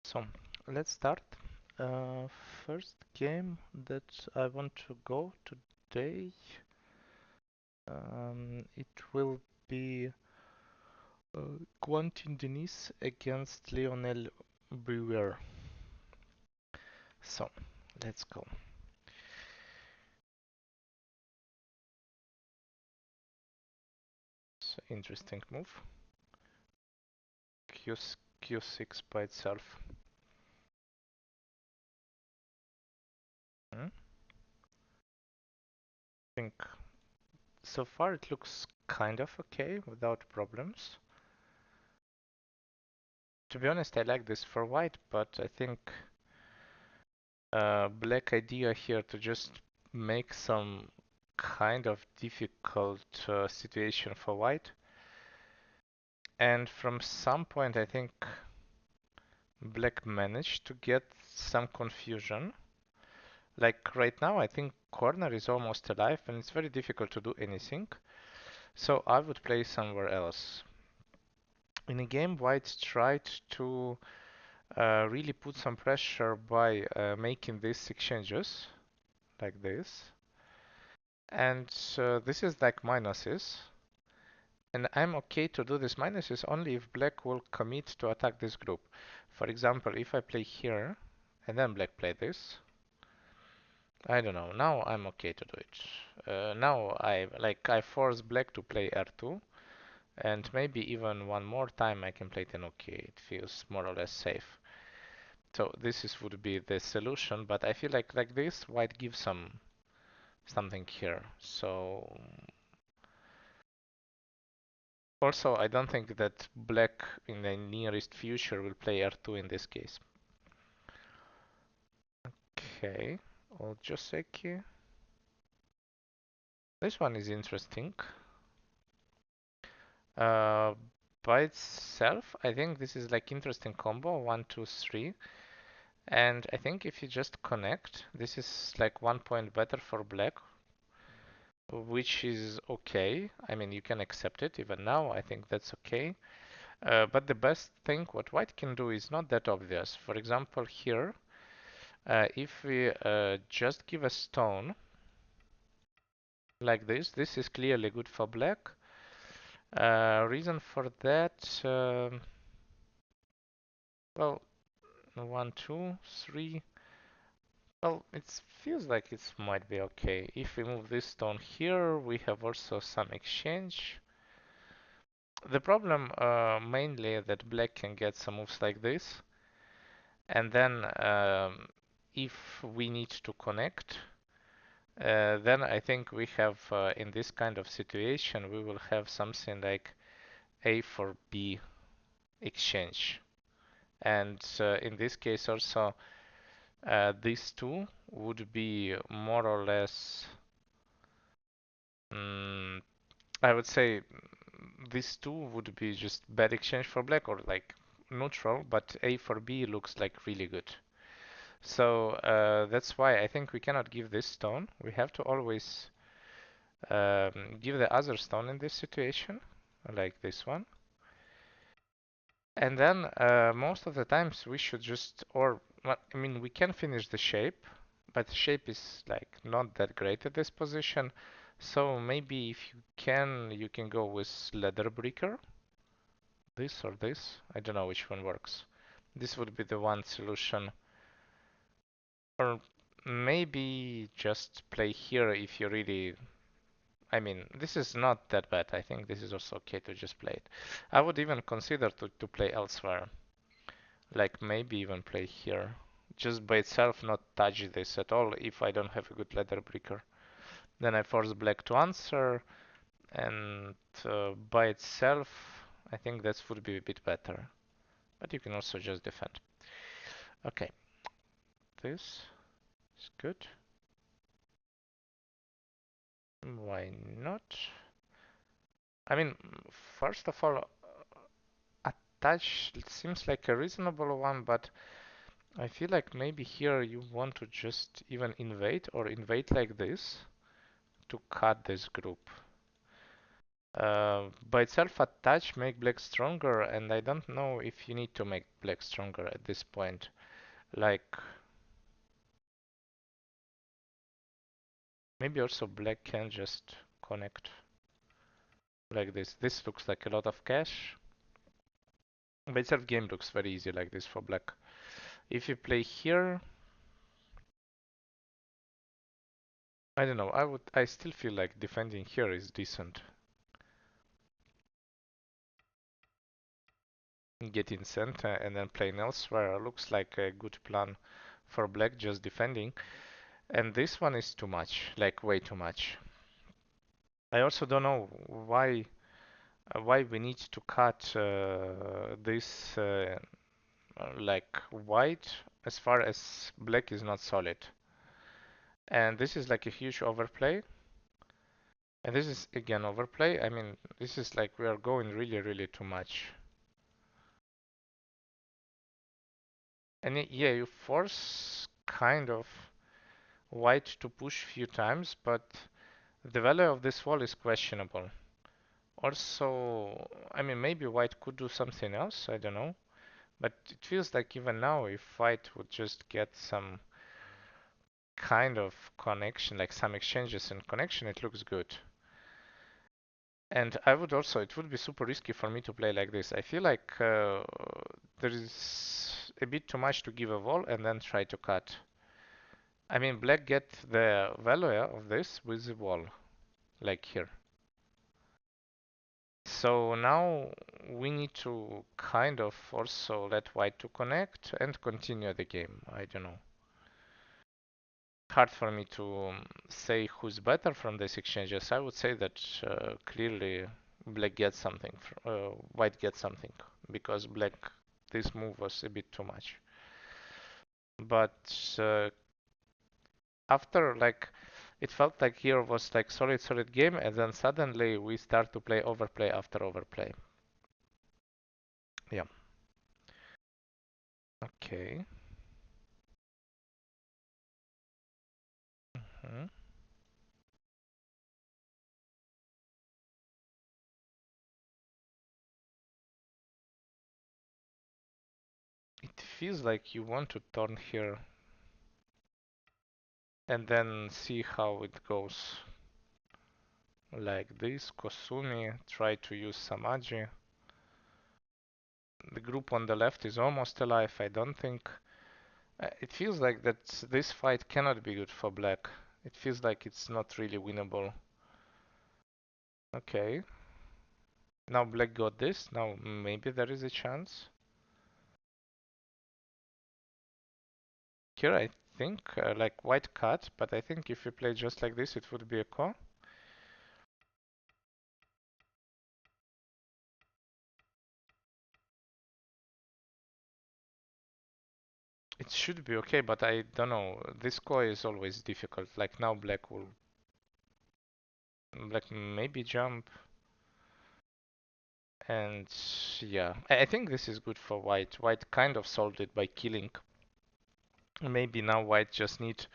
So let's start. Uh, First game that I want to go today, it will be Quentin Denis against Lionel Brewer. So let's go. It's an interesting move. Q6 by itself. I think so far it looks kind of okay without problems. To be honest, I like this for white, but I think black idea here to just make some kind of difficult situation for white. And from some point, I think black managed to get some confusion. Like right now, I think corner is almost alive and it's very difficult to do anything. So I would play somewhere else. In a game, white tried to really put some pressure by making these exchanges like this. And this is like minuses. And I'm okay to do this minuses only if black will commit to attack this group. For example, if I play here and then black play this, I don't know. Now I'm okay to do it. Now I force black to play R2, and maybe even one more time I can play it, and okay, it feels more or less safe. So this is would be the solution, but I feel like this white gives something here. So also I don't think that black in the nearest future will play R2 in this case. Okay, I'll just Joseki. This one is interesting. Uh, by itself, I think this is like interesting combo, 1, 2, 3. And I think if you just connect, this is like 1 point better for black, which is okay. I mean, you can accept it even now. I think that's okay. But the best thing what white can do is not that obvious. For example, here, if we just give a stone like this is clearly good for black. Reason for that, well, 1, 2, 3. Well, it feels like it might be okay. If we move this stone here, we have also some exchange. The problem mainly that black can get some moves like this, and then if we need to connect, then I think we have in this kind of situation we will have something like A for B exchange, and in this case also these two would be more or less. I would say these two would be just bad exchange for black or like neutral, but A for B looks like really good. So that's why I think we cannot give this stone. We have to always give the other stone in this situation, like this one. And then most of the times we should just, or well, I mean, we can finish the shape, but the shape is like not that great at this position. So maybe if you can go with leather breaker, this or this. I don't know which one works. This would be the one solution. Or maybe just play here if you really. I mean, this is not that bad. I think this is also okay to just play it. I would even consider to play elsewhere. Like maybe even play here. Just by itself, not touch this at all if I don't have a good leather breaker. Then I force black to answer, and by itself, I think that would be a bit better. But you can also just defend. Okay, this is good. Why not? I mean, first of all, attach seems like a reasonable one, but I feel like maybe here you want to just even invade or invade like this to cut this group. By itself, attach make black stronger, and I don't know if you need to make black stronger at this point. Like, maybe also black can just connect like this. This looks like a lot of cash. By itself, game looks very easy like this for black. If you play here, I don't know. I still feel like defending here is decent. Get in center and then playing elsewhere looks like a good plan for black, just defending. And this one is too much, like way too much. I also don't know why we need to cut this like white as far as black is not solid. And this is like a huge overplay. And this is again overplay. I mean, this is like we are going really, really too much. And yeah, you force kind of white to push few times, but the value of this wall is questionable. Also, I mean, maybe white could do something else, I don't know. But it feels like even now, if white would just get some kind of connection, like some exchanges and connection, it looks good. And I would also, it would be super risky for me to play like this. I feel like there is a bit too much to give a wall and then try to cut. I mean, black get the value of this with the wall, like here. So now we need to kind of also let white to connect and continue the game. I don't know. Hard for me to say who's better from these exchanges. I would say that clearly black gets something, white gets something, because black, this move was a bit too much. But after like it felt like here was like solid game, and then suddenly we start to play overplay after overplay. Yeah. Okay. Mhm. It feels like you want to turn here and then see how it goes. Like this, Kosumi, try to use Samaji. The group on the left is almost alive, I don't think. It feels like that this fight cannot be good for black. It feels like it's not really winnable. Okay. Now black got this, now maybe there is a chance. Here I think like white cut, but I think if we play just like this it would be a call. It should be okay, but I don't know. This core is always difficult. Like now black maybe jump, and yeah. I think this is good for white. White kind of solved it by killing. Maybe now white just need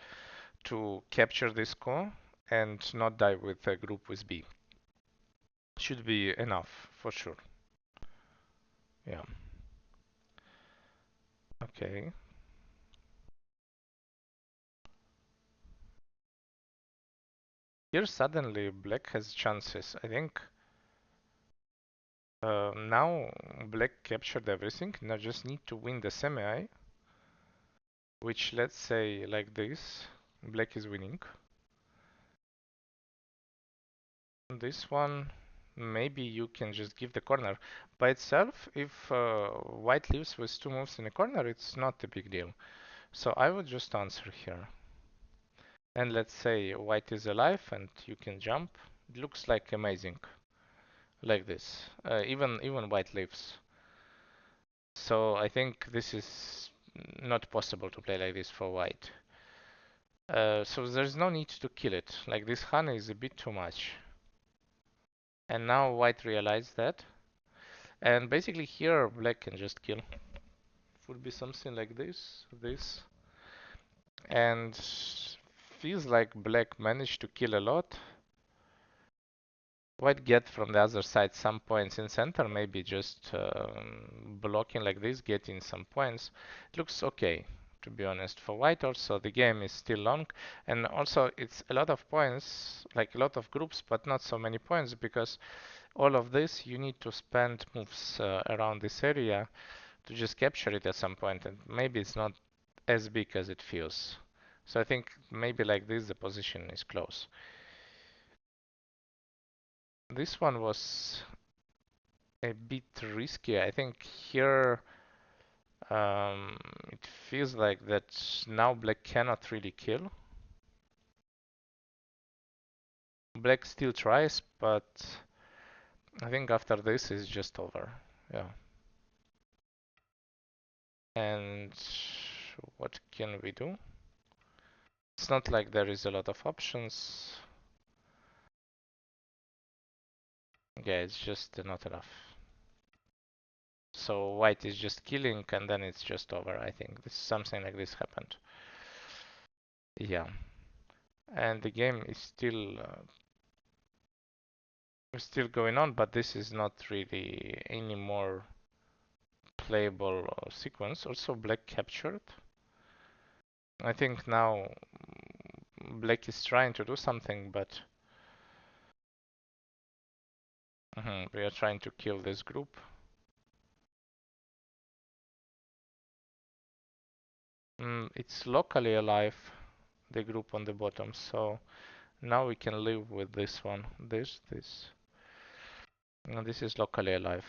to capture this core and not die with a group with B. Should be enough for sure. Yeah. Okay. Here suddenly black has chances. I think now black captured everything. Now just need to win the semi, which let's say like this. Black is winning. This one, maybe you can just give the corner. By itself, if white leaves with two moves in a corner, it's not a big deal. So I would just answer here. And let's say white is alive and you can jump. It looks like amazing, like this. Even white leaves. So I think this is not possible to play like this for white. So there's no need to kill it. Like this honey is a bit too much. And now white realized that. And basically here black can just kill. It would be something like this. And feels like black managed to kill a lot. white get from the other side some points in center, maybe just blocking like this, getting some points. It looks okay, to be honest. For white also, the game is still long, and also it's a lot of points, like a lot of groups, but not so many points, because all of this you need to spend moves around this area to just capture it at some point, and maybe it's not as big as it feels. So I think maybe like this the position is close. This one was a bit risky. I think here it feels like that now black cannot really kill. Black still tries, but I think after this is just over. Yeah. And what can we do? It's not like there is a lot of options. Yeah, it's just not enough. So white is just killing and then it's just over. I think this something like this happened. Yeah. And the game is still going on, but this is not really any more playable sequence. Also black captured. I think now black is trying to do something, but we are trying to kill this group. It's locally alive, the group on the bottom, so now we can live with this one. This. No, this is locally alive.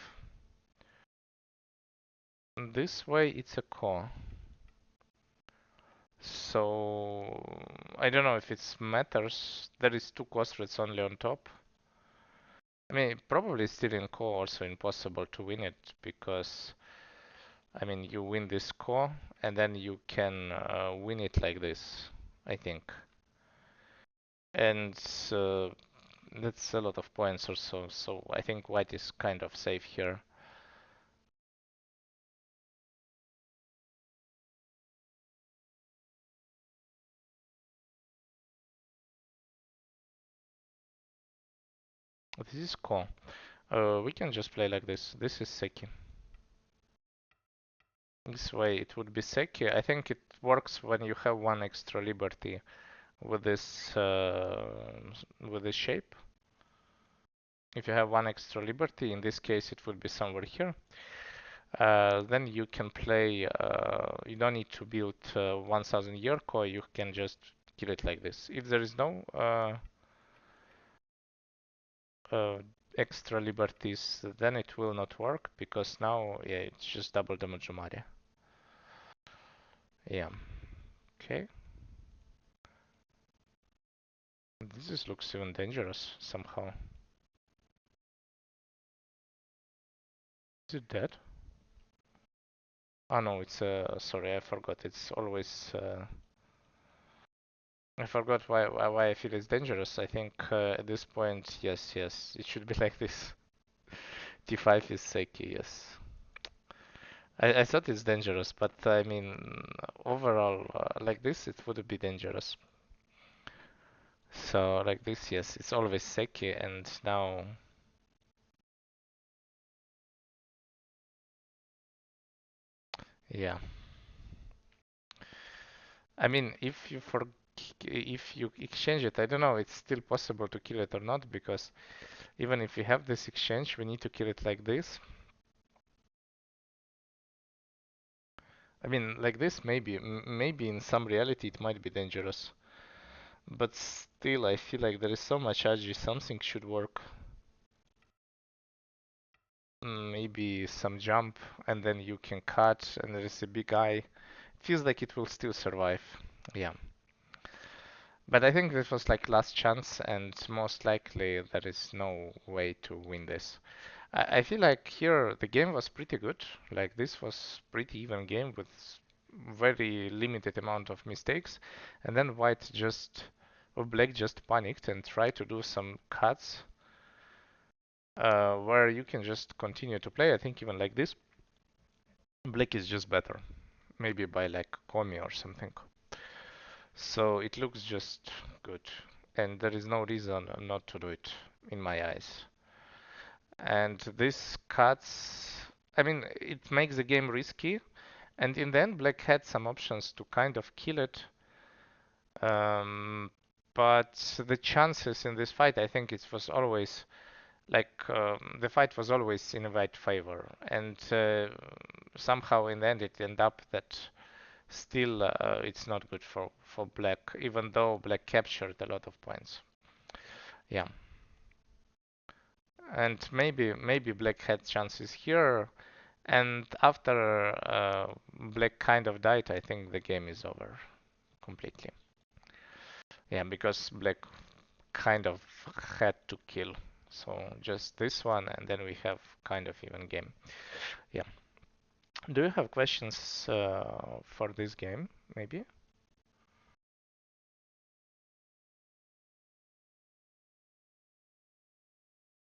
This way it's a core. So I don't know if it matters. There is two core threads only on top. I mean, probably still in core also impossible to win it because I mean you win this core and then you can win it like this, I think. And that's a lot of points or so. So I think white is kind of safe here. This is core. We can just play like this. This is Seki. This way it would be Seki. I think it works when you have one extra liberty with this shape. If you have one extra liberty, in this case it would be somewhere here. Then you can play. You don't need to build 1000 year core. You can just kill it like this. If there is no uh, extra liberties, then it will not work because now, yeah, it's just double damage Umaria. Yeah. Okay. This looks even dangerous somehow. Is it dead? Oh no, it's sorry, I forgot. It's always I forgot why I feel it's dangerous. I think at this point, yes, it should be like this. T5 is Seiki, yes. I thought it's dangerous, but I mean, overall, like this, it would be dangerous. So like this, yes, it's always Seki, and now, yeah. I mean, if you exchange it, I don't know, it's still possible to kill it or not, because even if we have this exchange, we need to kill it like this. I mean, like this, maybe in some reality it might be dangerous, but still, I feel like there is so much agi, something should work. Maybe some jump, and then you can cut, and there is a big eye. Feels like it will still survive. Yeah. But I think this was like last chance, and most likely there is no way to win this. I feel like here the game was pretty good. Like this was pretty even game with very limited amount of mistakes, and then white just or black just panicked and tried to do some cuts where you can just continue to play. I think even like this, black is just better, maybe by like Komi or something. So it looks just good, and there is no reason not to do it. in my eyes. And this cuts, I mean, it makes the game risky. And in the end, black had some options to kind of kill it. Um, but the chances in this fight, I think it was always like the fight was always in white favor. And somehow in the end, it ended up that still it's not good for black, even though black captured a lot of points. Yeah. And maybe black had chances here. And after black kind of died, I think the game is over completely. Yeah, because black kind of had to kill. So just this one, and then we have kind of even game. Yeah. Do you have questions for this game, maybe?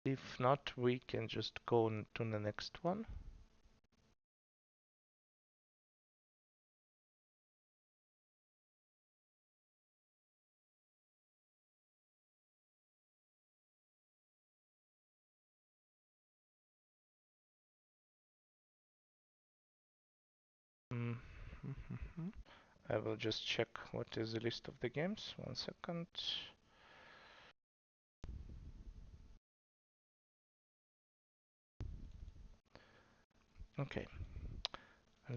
If not, we can just go to the next one. Mm. I will just check what is the list of the games. 1 second. Okay,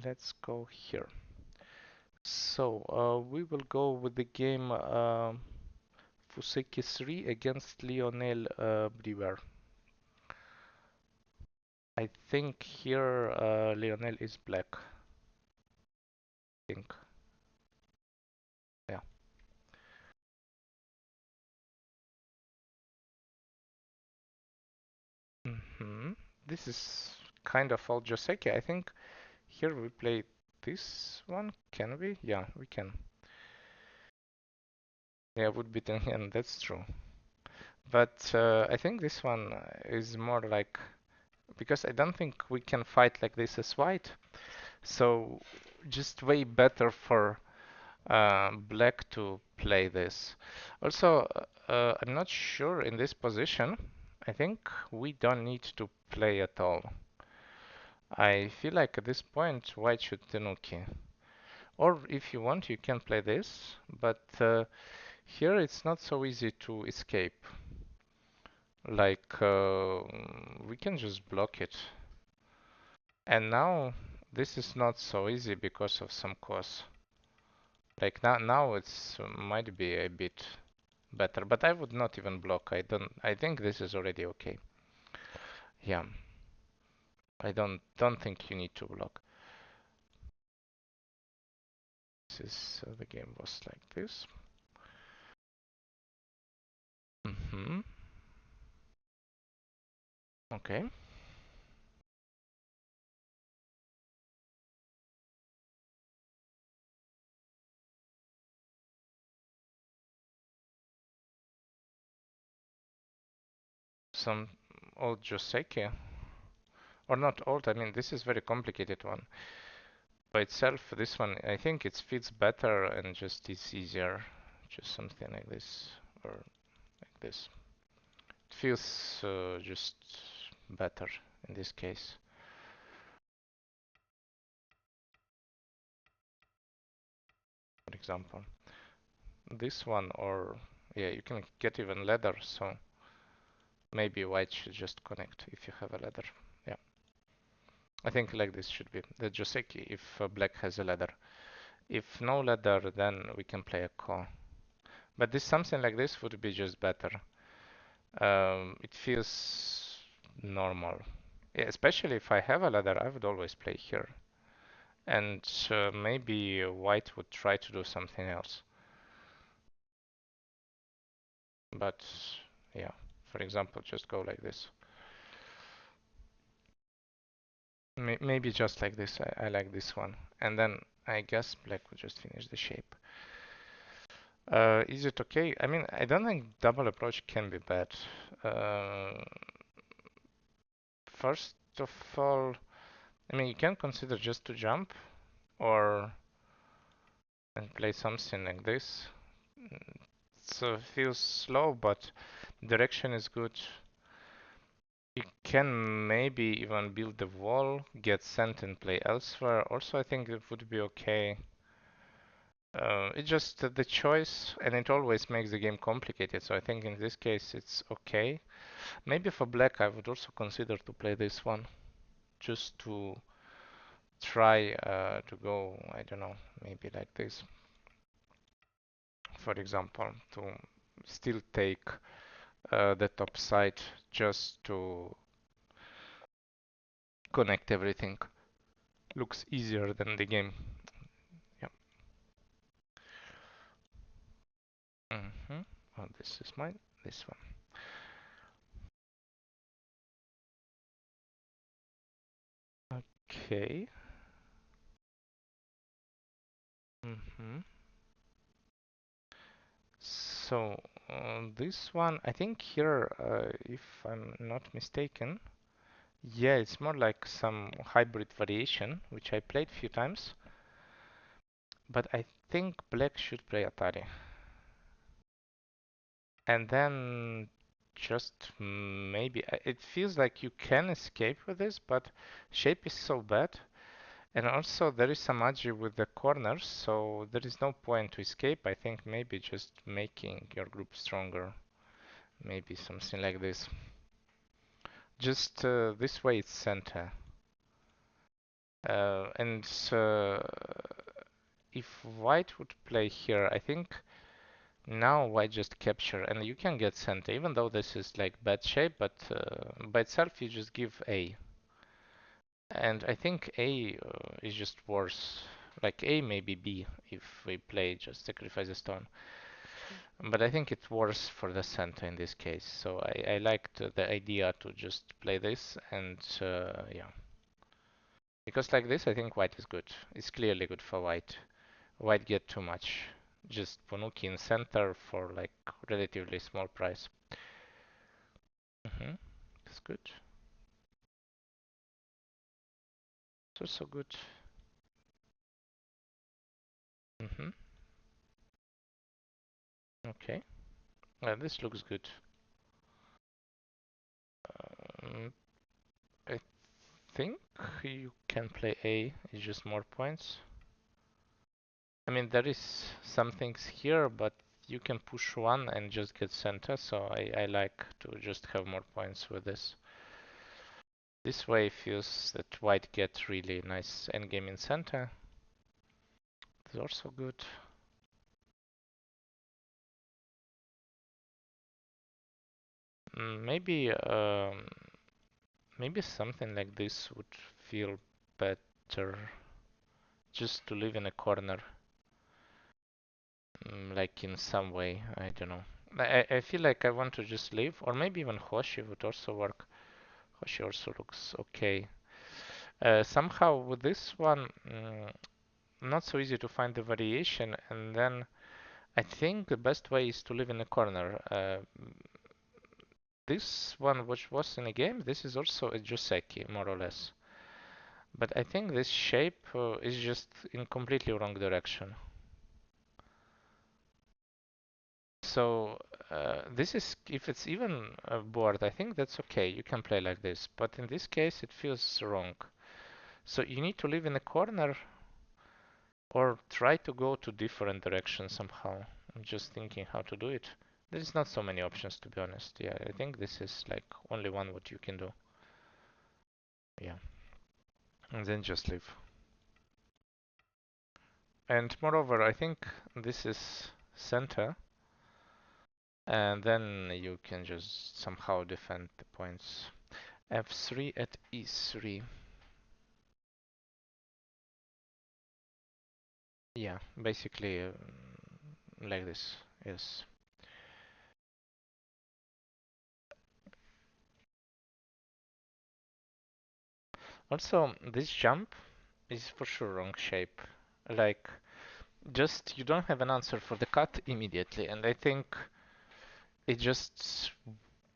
let's go here. So we will go with the game Fuseki 3 against Lionel Brewer. I think here Lionel is black. I think. Yeah. This is kind of old Joseki. I think here we play this one. Can we? Yeah, we can. Yeah, would be 10 and that's true. But I think this one is more like because I don't think we can fight like this as white. So just way better for black to play this. Also, I'm not sure in this position. I think we don't need to play at all. I feel like at this point white should tenuki. Or if you want, you can play this, but here it's not so easy to escape. Like we can just block it. And now this is not so easy because of some cause. Like now it's might be a bit better, but I would not even block. I think this is already okay. Yeah. I don't think you need to block. This is the game was like this. Mm-hmm. Okay. Some old Joseki. Or not old, I mean this is very complicated one. By itself, this one I think it fits better and just is easier. Just something like this or like this. It feels just better in this case. For example, this one or yeah, you can get even leather, so maybe white should just connect if you have a leather. Yeah, I think like this should be the Joseki if black has a leather. If no leather, then we can play a ko. But this something like this would be just better. It feels normal. Yeah, especially if I have a ladder, I would always play here. And maybe white would try to do something else. But yeah, for example, just go like this. Maybe just like this. I like this one. And then I guess black would just finish the shape. Is it okay? I mean, I don't think double approach can be bad. Uh, First of all, I mean, you can consider just to jump or and play something like this. So it feels slow, but Direction is good. You can maybe even build the wall, get sent and play elsewhere. Also, I think it would be okay. It's just the choice, and it always makes the game complicated. So I think in this case it's okay. Maybe for black, I would also consider to play this one, just to try to go, I don't know, maybe like this, for example, to still take the top side just to connect everything. Looks easier than the game. Yeah. Oh, this is mine. This one. Okay. So this one, I think here, if I'm not mistaken, yeah, it's more like some hybrid variation, which I played a few times. But I think black should play Atari. And then just maybe, it feels like you can escape with this, but shape is so bad. And also there is some agi with the corners, so there is no point to escape. I think maybe just making your group stronger. Maybe something like this. Just this way it's center. And if white would play here, I think now white just capture, and you can get center, even though this is like bad shape, but by itself you just give A. And I think A is just worse. Like A maybe B if we play just sacrifice a stone. But I think it's worse for the center in this case. So I liked the idea to just play this and yeah. Because like this I think white is good. It's clearly good for white. White get too much. Just Ponuki in center for like relatively small price. That's good. It's also good. hmm Okay. This looks good. Um, I think you can play A. It's just more points. I mean, there is some things here, but you can push one and just get center, so I like to just have more points with this. This way feels that white gets really nice endgame in center. It's also good. Maybe maybe something like this would feel better. Just to live in a corner, like in some way, I don't know. I feel like I want to just live, or maybe even Hoshi would also work. Hoshi also looks okay. Somehow with this one, not so easy to find the variation, and then I think the best way is to live in a corner. This one, which was in a game, this is also a Joseki, more or less. But I think this shape is just in completely wrong direction. So this is, if it's even a board, I think that's okay. You can play like this. But in this case, it feels wrong. So you need to live in a corner or try to go to different directions somehow. I'm just thinking how to do it. There's not so many options, to be honest. Yeah, I think this is like only one what you can do. Yeah, and then just live. And moreover, I think this is center, and then you can just somehow defend the points. F3 at E3. Yeah, basically like this. Yes. Also, this jump is for sure wrong shape. Like, just you don't have an answer for the cut immediately, and I think it just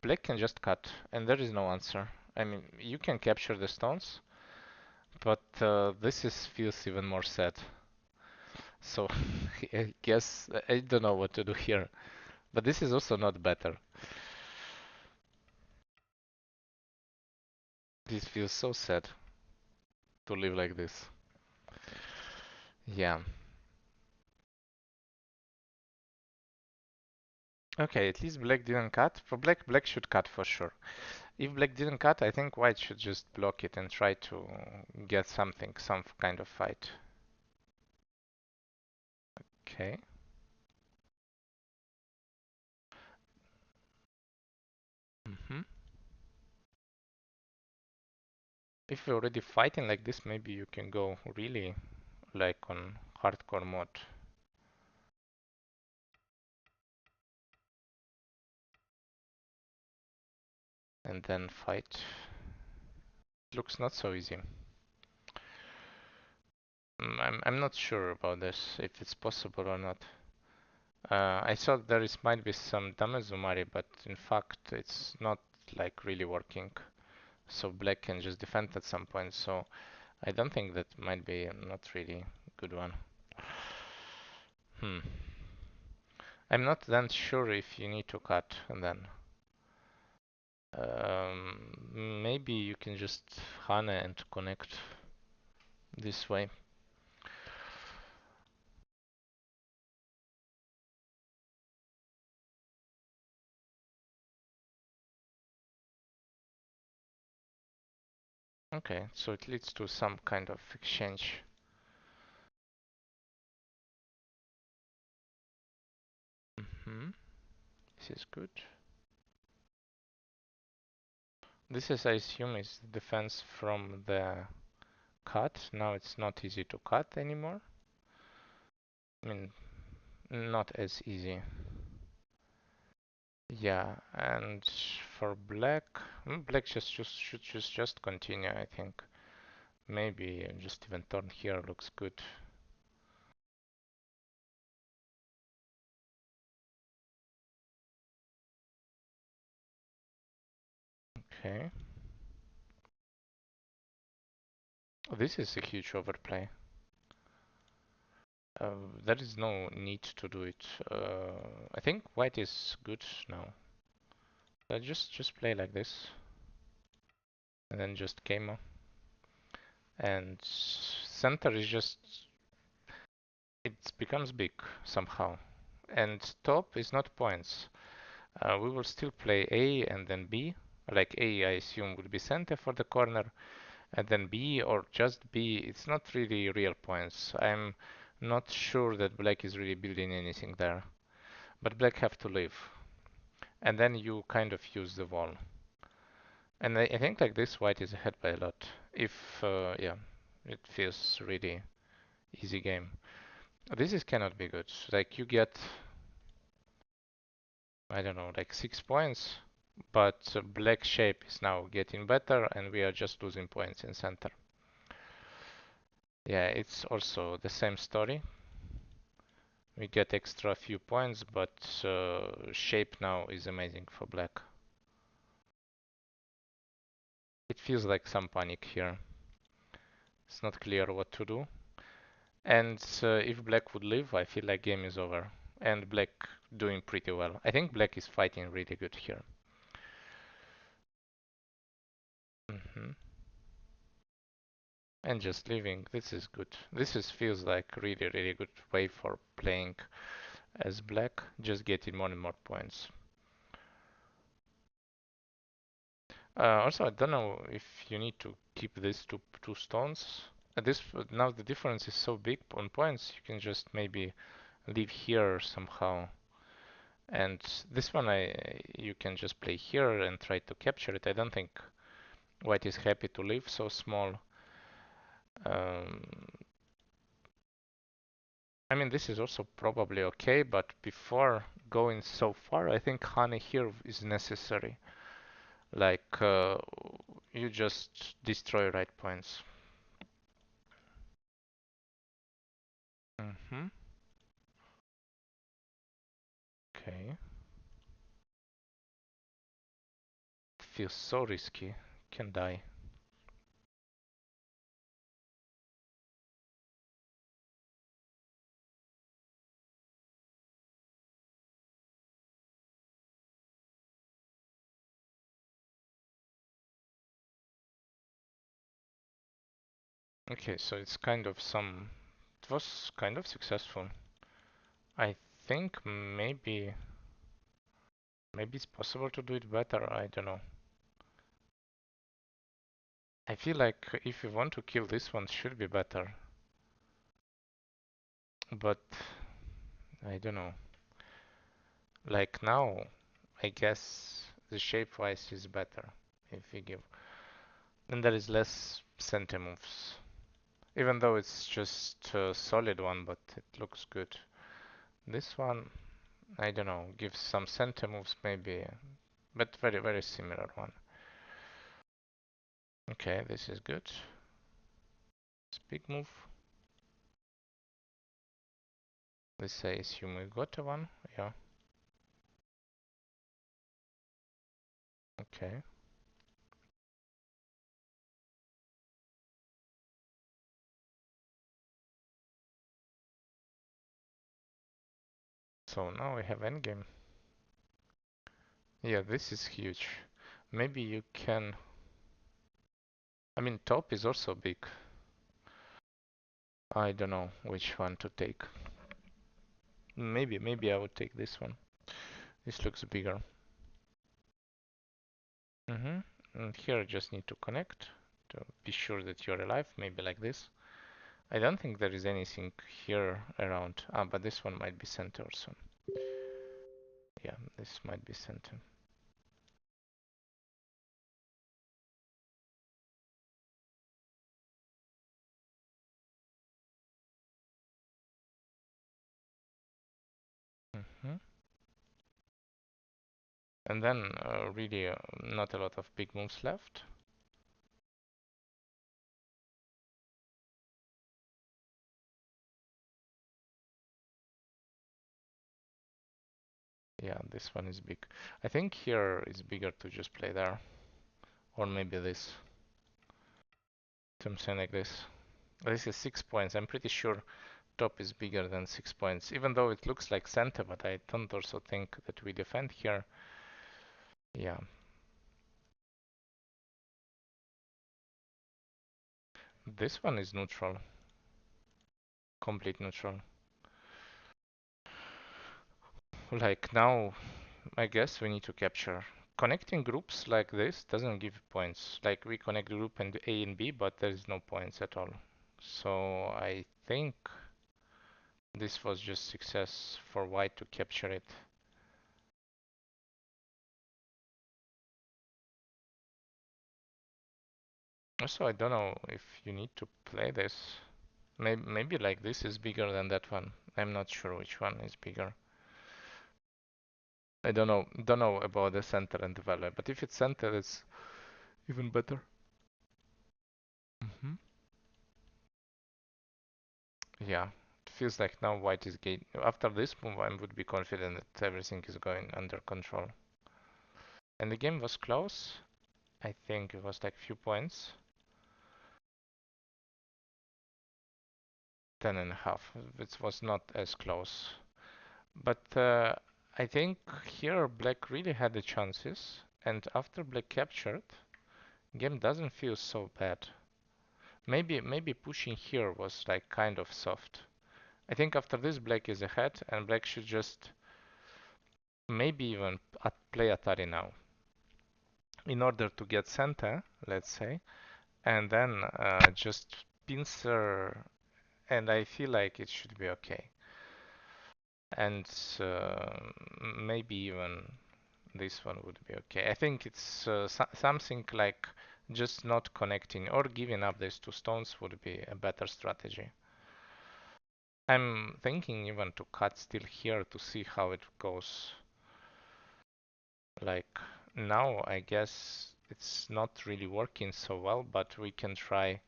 black can just cut, and there is no answer. I mean, you can capture the stones, but this is feels even more sad. So I guess I don't know what to do here, but this is also not better. This feels so sad to live like this. Yeah. Okay, at least black didn't cut. For black, black should cut for sure. If black didn't cut, I think white should just block it and try to get something, some kind of fight. Okay. Hmm. If you're already fighting like this, maybe you can go really like on hardcore mode and then fight. It looks not so easy. I'm not sure about this, if it's possible or not. I thought there is might be some Damezumari, but in fact it's not like really working. So black can just defend at some point. So I don't think that might be not really good one. Hmm. I'm not then sure if you need to cut and then. Maybe you can just Hane and connect this way. Okay, so it leads to some kind of exchange. This is good. This is, I assume, is defense from the cut. Now it's not easy to cut anymore. I mean, not as easy. Yeah, and for black, black should just continue, I think. Maybe just even turn here looks good. Okay. This is a huge overplay. There is no need to do it. I think white is good now. Just play like this, and then just Keimo. And center is just it becomes big somehow. And top is not points. We will still play A and then B. Like A, I assume, will be center for the corner, and then B or just B. It's not really real points. I'm not sure that black is really building anything there. But black have to leave. And then you kind of use the wall. And I think like this white is ahead by a lot. If, yeah, it feels really easy game. This is cannot be good. Like you get, I don't know, like 6 points, but black shape is now getting better and we are just losing points in center. Yeah, it's also the same story. We get extra few points, but shape now is amazing for black. It feels like some panic here. It's not clear what to do. And if black would leave, I feel like game is over. And black doing pretty well. I think black is fighting really good here. Hmm. And just leaving, this is good. This is feels like really good way for playing as black, just getting more and more points. Also, I don't know if you need to keep these two stones. This now the difference is so big on points. You can just maybe leave here somehow. And this one, you can just play here and try to capture it. I don't think white is happy to leave so small. Um, I mean, this is also probably okay, but before going so far, I think honey here is necessary. Like, you just destroy right points. Mm-hmm. Okay. It feels so risky. Can die. Okay, so it's kind of some. It was kind of successful. I think maybe it's possible to do it better. I don't know. I feel like if you want to kill this one, should be better. But I don't know. Like now, I guess the shape-wise is better if we give. And there is less center moves. Even though it's just a solid one, but it looks good. This one, I don't know, gives some center moves maybe, but very, very similar one. Okay, this is good. It's big move. Let's say assume we got a one. Yeah. Okay. So now we have endgame. Yeah, this is huge. Maybe you can. I mean, top is also big. I don't know which one to take. Maybe I would take this one. This looks bigger. And here I just need to connect to be sure that you're alive. Maybe like this. I don't think there is anything here around. Ah, but this one might be center soon. Yeah, this might be center. hmm And then really not a lot of big moves left. Yeah, this one is big. I think here is bigger to just play there. Or maybe this. Something like this. This is 6 points. I'm pretty sure top is bigger than 6 points. Even though it looks like center, but I don't also think that we defend here. Yeah. This one is neutral. Complete neutral. Like now, I guess we need to capture. Connecting groups like this doesn't give points. Like we connect group and A and B, but there is no points at all. So I think this was just success for white to capture it. Also, I don't know if you need to play this. Maybe like this is bigger than that one. I'm not sure which one is bigger. I don't know about the center and the value, but if it's center, it's even better. hmm Yeah, it feels like now white is gate. After this move, I would be confident that everything is going under control. And the game was close. I think it was like few points. 10.5. It was not as close. But I think here black really had the chances. And after black captured, game doesn't feel so bad. Maybe pushing here was like kind of soft. I think after this black is ahead and black should just maybe even play Atari now in order to get center, let's say, and then just pincer, and I feel like it should be okay. And maybe even this one would be okay. I think it's something like just not connecting or giving up these two stones would be a better strategy. I'm thinking even to cut still here to see how it goes. Like now, I guess it's not really working so well, but we can try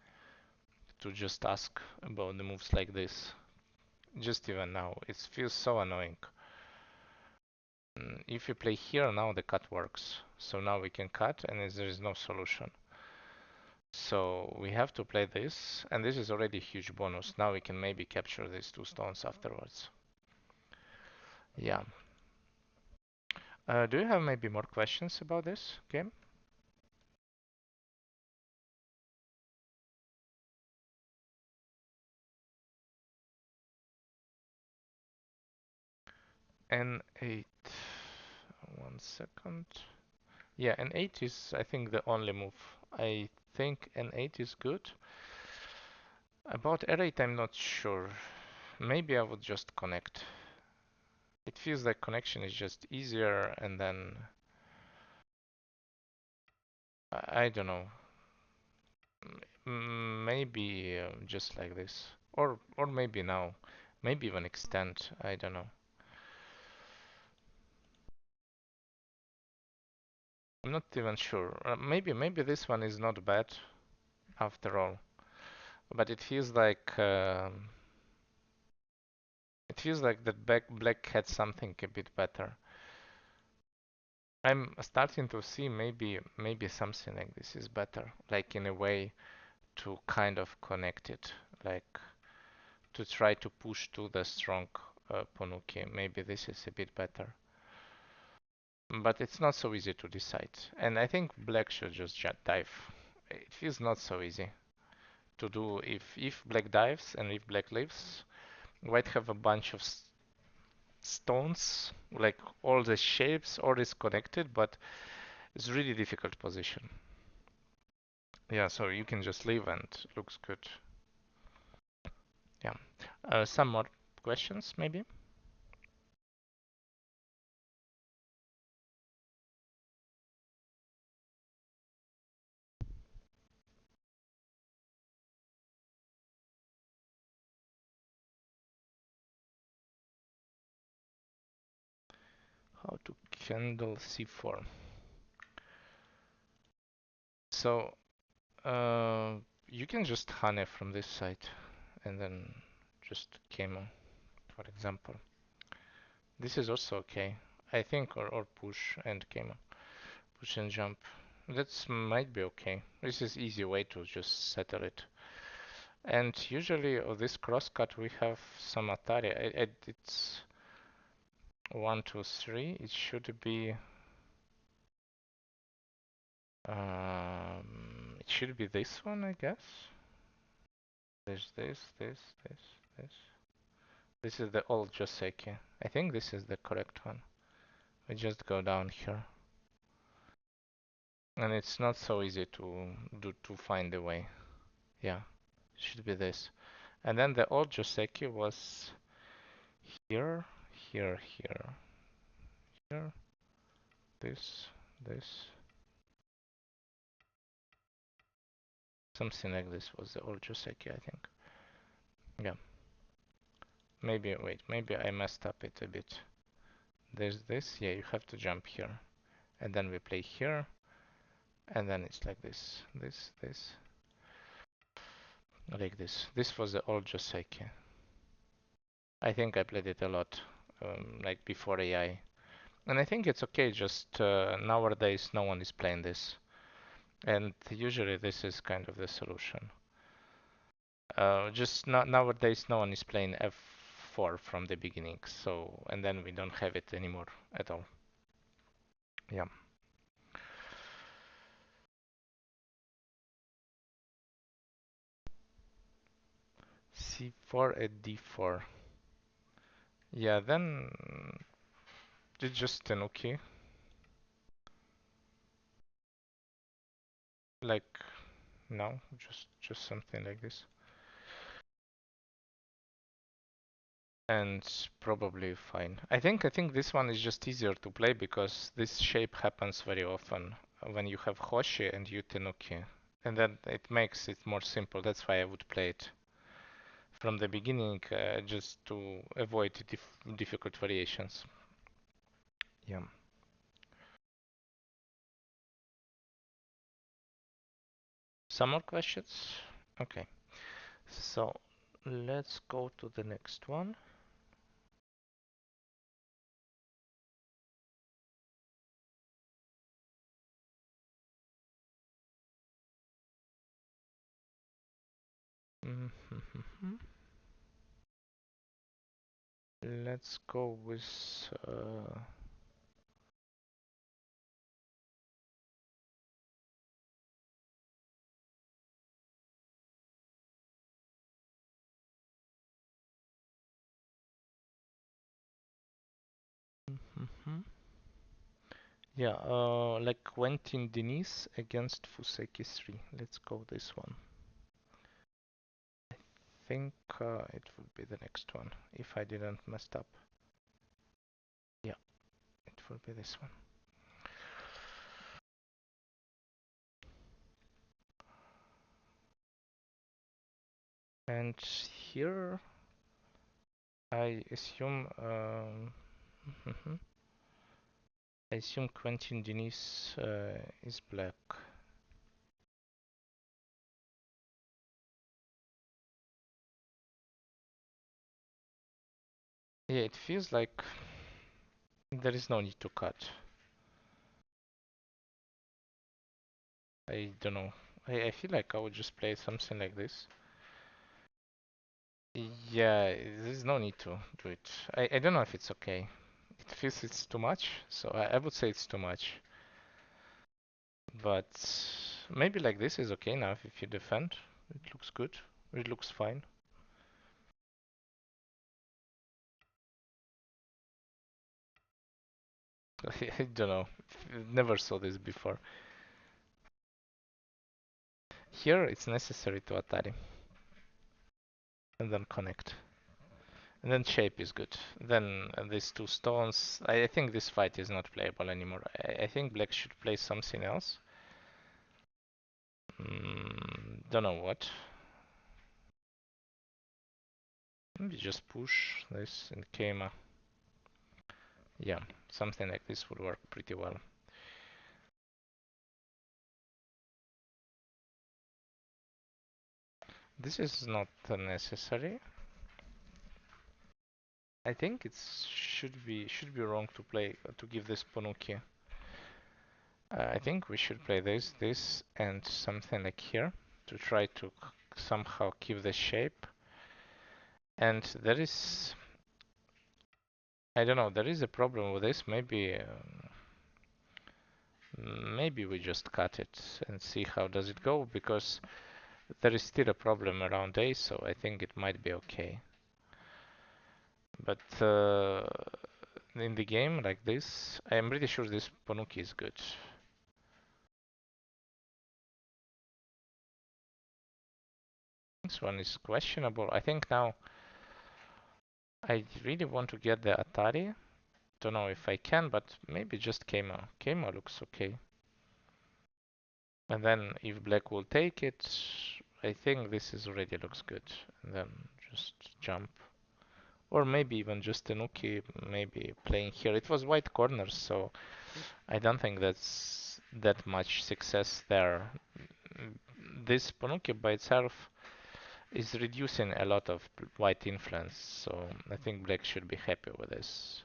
to just ask about the moves like this. Just even now, it feels so annoying. If we play here now, the cut works. So now we can cut and there is no solution. So we have to play this, and this is already a huge bonus. Now we can maybe capture these two stones afterwards. Yeah. Do you have maybe more questions about this game? N8. 1 second. Yeah, N8 is, I think, the only move. I think N8 is good. About R8, I'm not sure. Maybe I would just connect. It feels like connection is just easier, and then I don't know. Maybe just like this, or maybe now, maybe even extend. I don't know. I'm not even sure. Maybe this one is not bad after all, but it feels like that black had something a bit better. I'm starting to see maybe something like this is better, like in a way to kind of connect it, like to try to push to the strong Ponuki. Maybe this is a bit better. But it's not so easy to decide. And I think black should just dive. It feels not so easy to do. If black dives and if black lives, white have a bunch of stones, like all the shapes, all is connected, but it's really difficult position. Yeah, so you can just leave and it looks good. Yeah. Some more questions, maybe? How to handle C4. So, you can just Hane from this side and then just Kemo, for example. This is also okay, I think, or push and Kemo. Push and jump. That might be okay. This is easy way to just settle it. And usually of this crosscut we have some Atari. It's 1, 2, 3. It should be it should be this one, I guess. There's this. This is the old Joseki. I think this is the correct one. We just go down here. And it's not so easy to find the way. Yeah, should be this. And then the old Joseki was here, here, here, this. Something like this was the old Joseki, I think. Yeah. Maybe I messed up it a bit. There's this, yeah, you have to jump here. And then we play here, and then it's like this, like this. This was the old Joseki. I think I played it a lot, like before AI. And I think it's okay, just nowadays no one is playing this. And usually this is kind of the solution. Just not nowadays no one is playing F4 from the beginning, so and then we don't have it anymore at all. Yeah. C4 at D4. Yeah, then it's just Tenuki. Like no, just something like this. And probably fine. I think this one is just easier to play because this shape happens very often when you have Hoshi and you Tenuki. And then it makes it more simple. That's why I would play it from the beginning, just to avoid difficult variations. Yeah. Some more questions? Okay. So let's go to the next one. Let's go with Yeah, like Quentin Denis against Fuseki 3. Let's go this one. Think it would be the next one if I didn't messed up. Yeah, it will be this one. And here I assume I assume Quentin Denis is black. Yeah, it feels like there is no need to cut. I don't know. I feel like I would just play something like this. Yeah, there's no need to do it. I don't know if it's okay. It feels it's too much, so I would say it's too much. But maybe like this is okay now if you defend. It looks good. It looks fine. I don't know. Never saw this before. Here it's necessary to Atari and then connect. And then shape is good. Then these two stones. I think this fight is not playable anymore. I think black should play something else. Don't know what. Maybe just push this and Kema. Yeah, something like this would work pretty well. This is not necessary. I think it should be wrong to play to give this Ponuki. I think we should play this, and something like here to try to somehow keep the shape. And there is, I don't know, there is a problem with this. Maybe we just cut it and see how does it go, because there is still a problem around A, so I think it might be okay. But in the game like this, I am pretty sure this Ponuki is good. This one is questionable. I think now I really want to get the Atari. Don't know if I can, but maybe just Keima. Keima looks okay. And then if black will take it, I think this is already looks good. And then just jump. Or maybe even just Tenuki, maybe playing here. It was white corners, so I don't think that's that much success there. This Panuki by itself is reducing a lot of white influence, so I think black should be happy with this.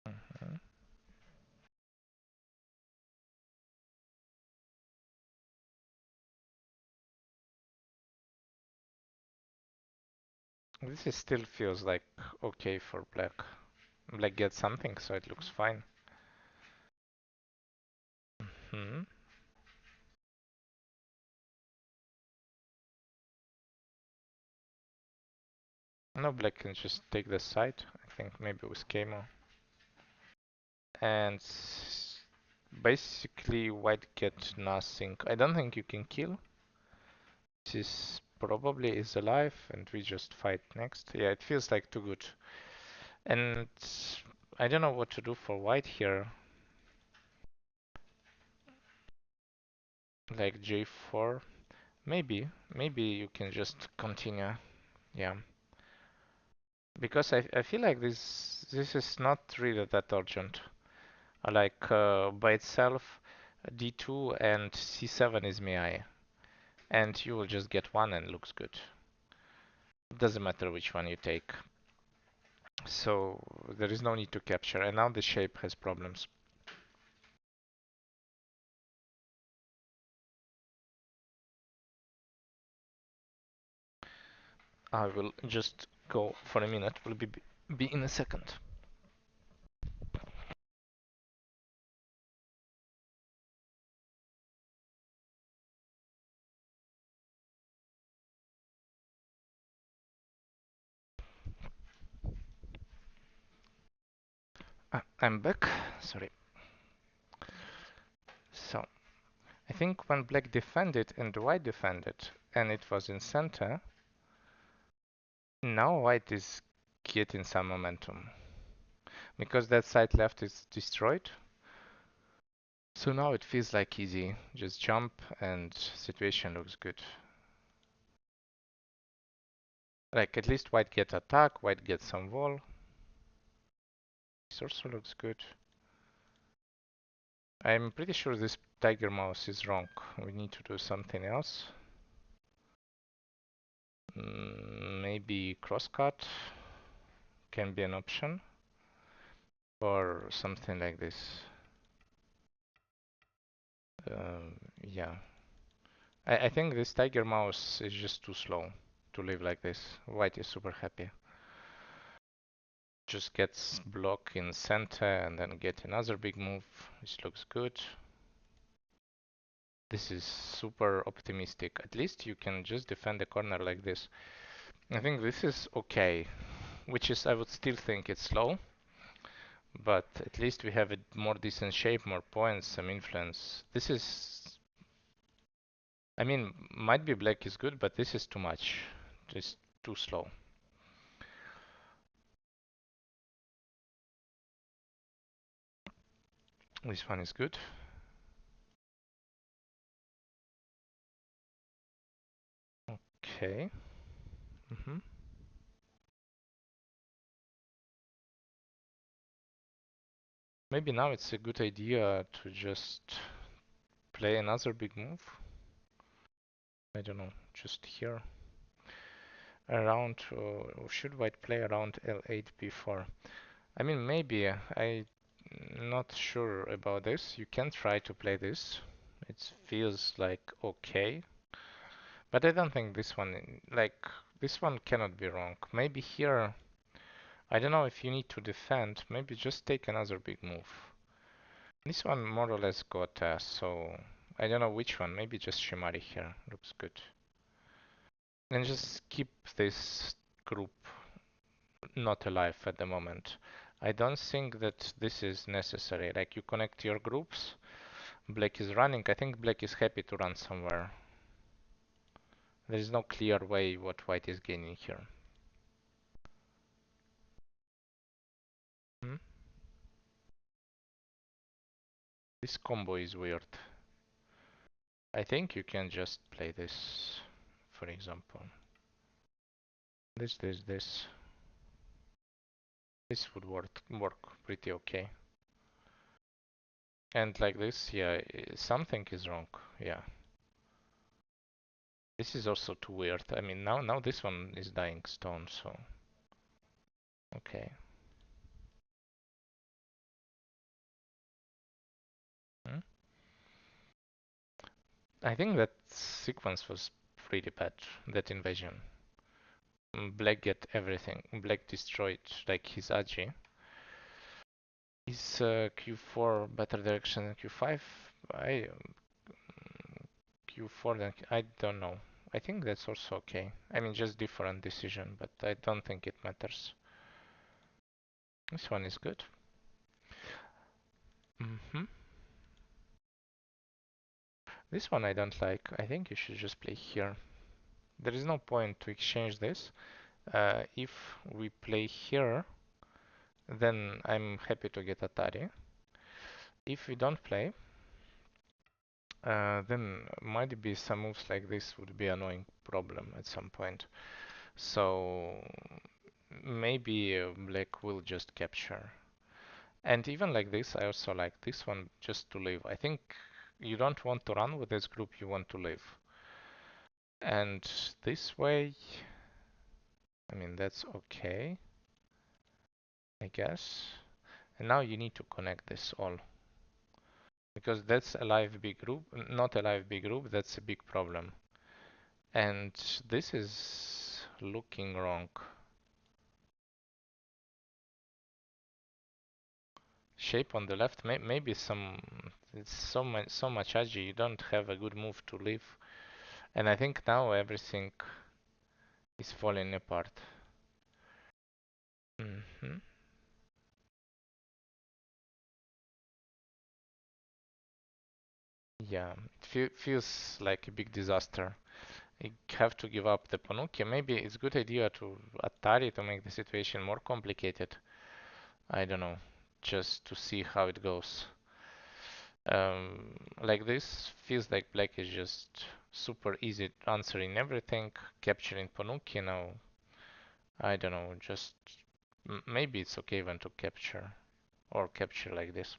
Mhm. This is still feels like okay for black. Black gets something, so it looks fine. Hmm. No, black can just take the side. I think maybe with Kamo. And basically white get nothing. I don't think you can kill. This probably is alive and we just fight next. Yeah, it feels like too good. And I don't know what to do for white here. Like J4. Maybe you can just continue. Yeah. Because I feel like this is not really that urgent. Like by itself, D2 and C7 is Mei. And you will just get one and looks good. It doesn't matter which one you take. So there is no need to capture. And now the shape has problems. I will just go for a minute. Will be in a second. I'm back. Sorry. So, I think when black defended and white defended, and it was in center, now white is getting some momentum. Because that side left is destroyed. So now it feels like easy. Just jump and situation looks good. Like at least white get attack, white gets some wall. This also looks good. I'm pretty sure this tiger mouse is wrong. We need to do something else. Maybe crosscut can be an option. Or something like this. Yeah. I think this tiger mouse is just too slow to live like this. White is super happy. Just gets block in center and then get another big move, which looks good. This is super optimistic. At least you can just defend the corner like this. I think this is okay, which is I would still think it's slow, but at least we have a more decent shape, more points, some influence. This is, I mean, might be black is good, but this is too much. Just too slow. This one is good. Okay. Maybe now it's a good idea to just play another big move. I don't know, just here. Around, should white play around L8 b4? I mean, maybe. I'm not sure about this. You can try to play this. It feels like okay. But I don't think this one, like, this one cannot be wrong. Maybe here, I don't know if you need to defend, maybe just take another big move. This one more or less got so I don't know which one, maybe just Shimari here, looks good. And just keep this group not alive at the moment. I don't think that this is necessary, like you connect your groups, black is running, I think black is happy to run somewhere. There is no clear way what white is gaining here. Hmm? This combo is weird. I think you can just play this, for example. This. This would work pretty okay. And like this, yeah, something is wrong. Yeah. This is also too weird. I mean, now this one is dying stone, so okay. Hmm? I think that sequence was pretty bad. That invasion. Black get everything. Black destroyed like his Agi. Is Q4 better direction than Q5? I Q4 than I don't know. I think that's also okay. I mean, just different decision, but I don't think it matters. This one is good. This one I don't like. I think you should just play here. There is no point to exchange this. If we play here, then I'm happy to get Atari. If we don't play, then might be some moves like this would be annoying problem at some point. So maybe black will just capture. And even like this, I also like this one just to live. I think you don't want to run with this group, you want to live. And this way, I mean, that's okay, I guess. And now you need to connect this all. Because that's a live big group, not a live big group, that's a big problem. And this is looking wrong. Shape on the left, maybe some, it's so much agi, you don't have a good move to leave. And I think now everything is falling apart. Yeah, it feels like a big disaster. You have to give up the Panuke. Maybe it's a good idea to Atari to make the situation more complicated. I don't know, just to see how it goes. Like this feels like black is just super easy answering everything, capturing Panuke now. I don't know, just maybe it's okay even to capture or capture like this.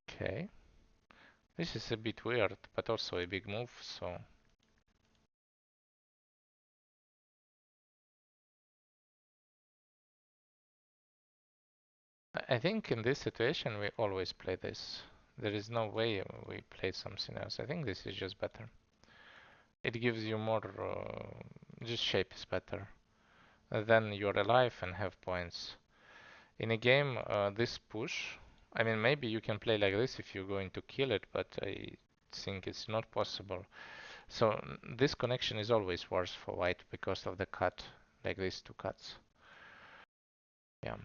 Okay, this is a bit weird, but also a big move, so I think in this situation we always play this. There is no way we play something else. I think this is just better. It gives you more, just shape is better. Then you're alive and have points. In a game, this push, I mean, maybe you can play like this if you're going to kill it, but I think it's not possible. So this connection is always worse for white because of the cut, like these two cuts. Yeah.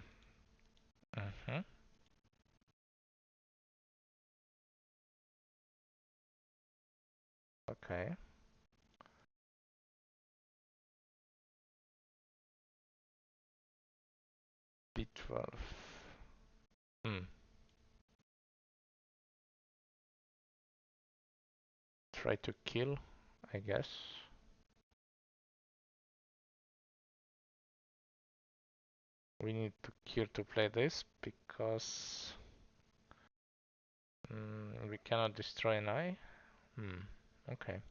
hmm Okay. B12. Hmm. Try to kill, I guess. We need to kill to play this because we cannot destroy an eye. Hmm. Okay.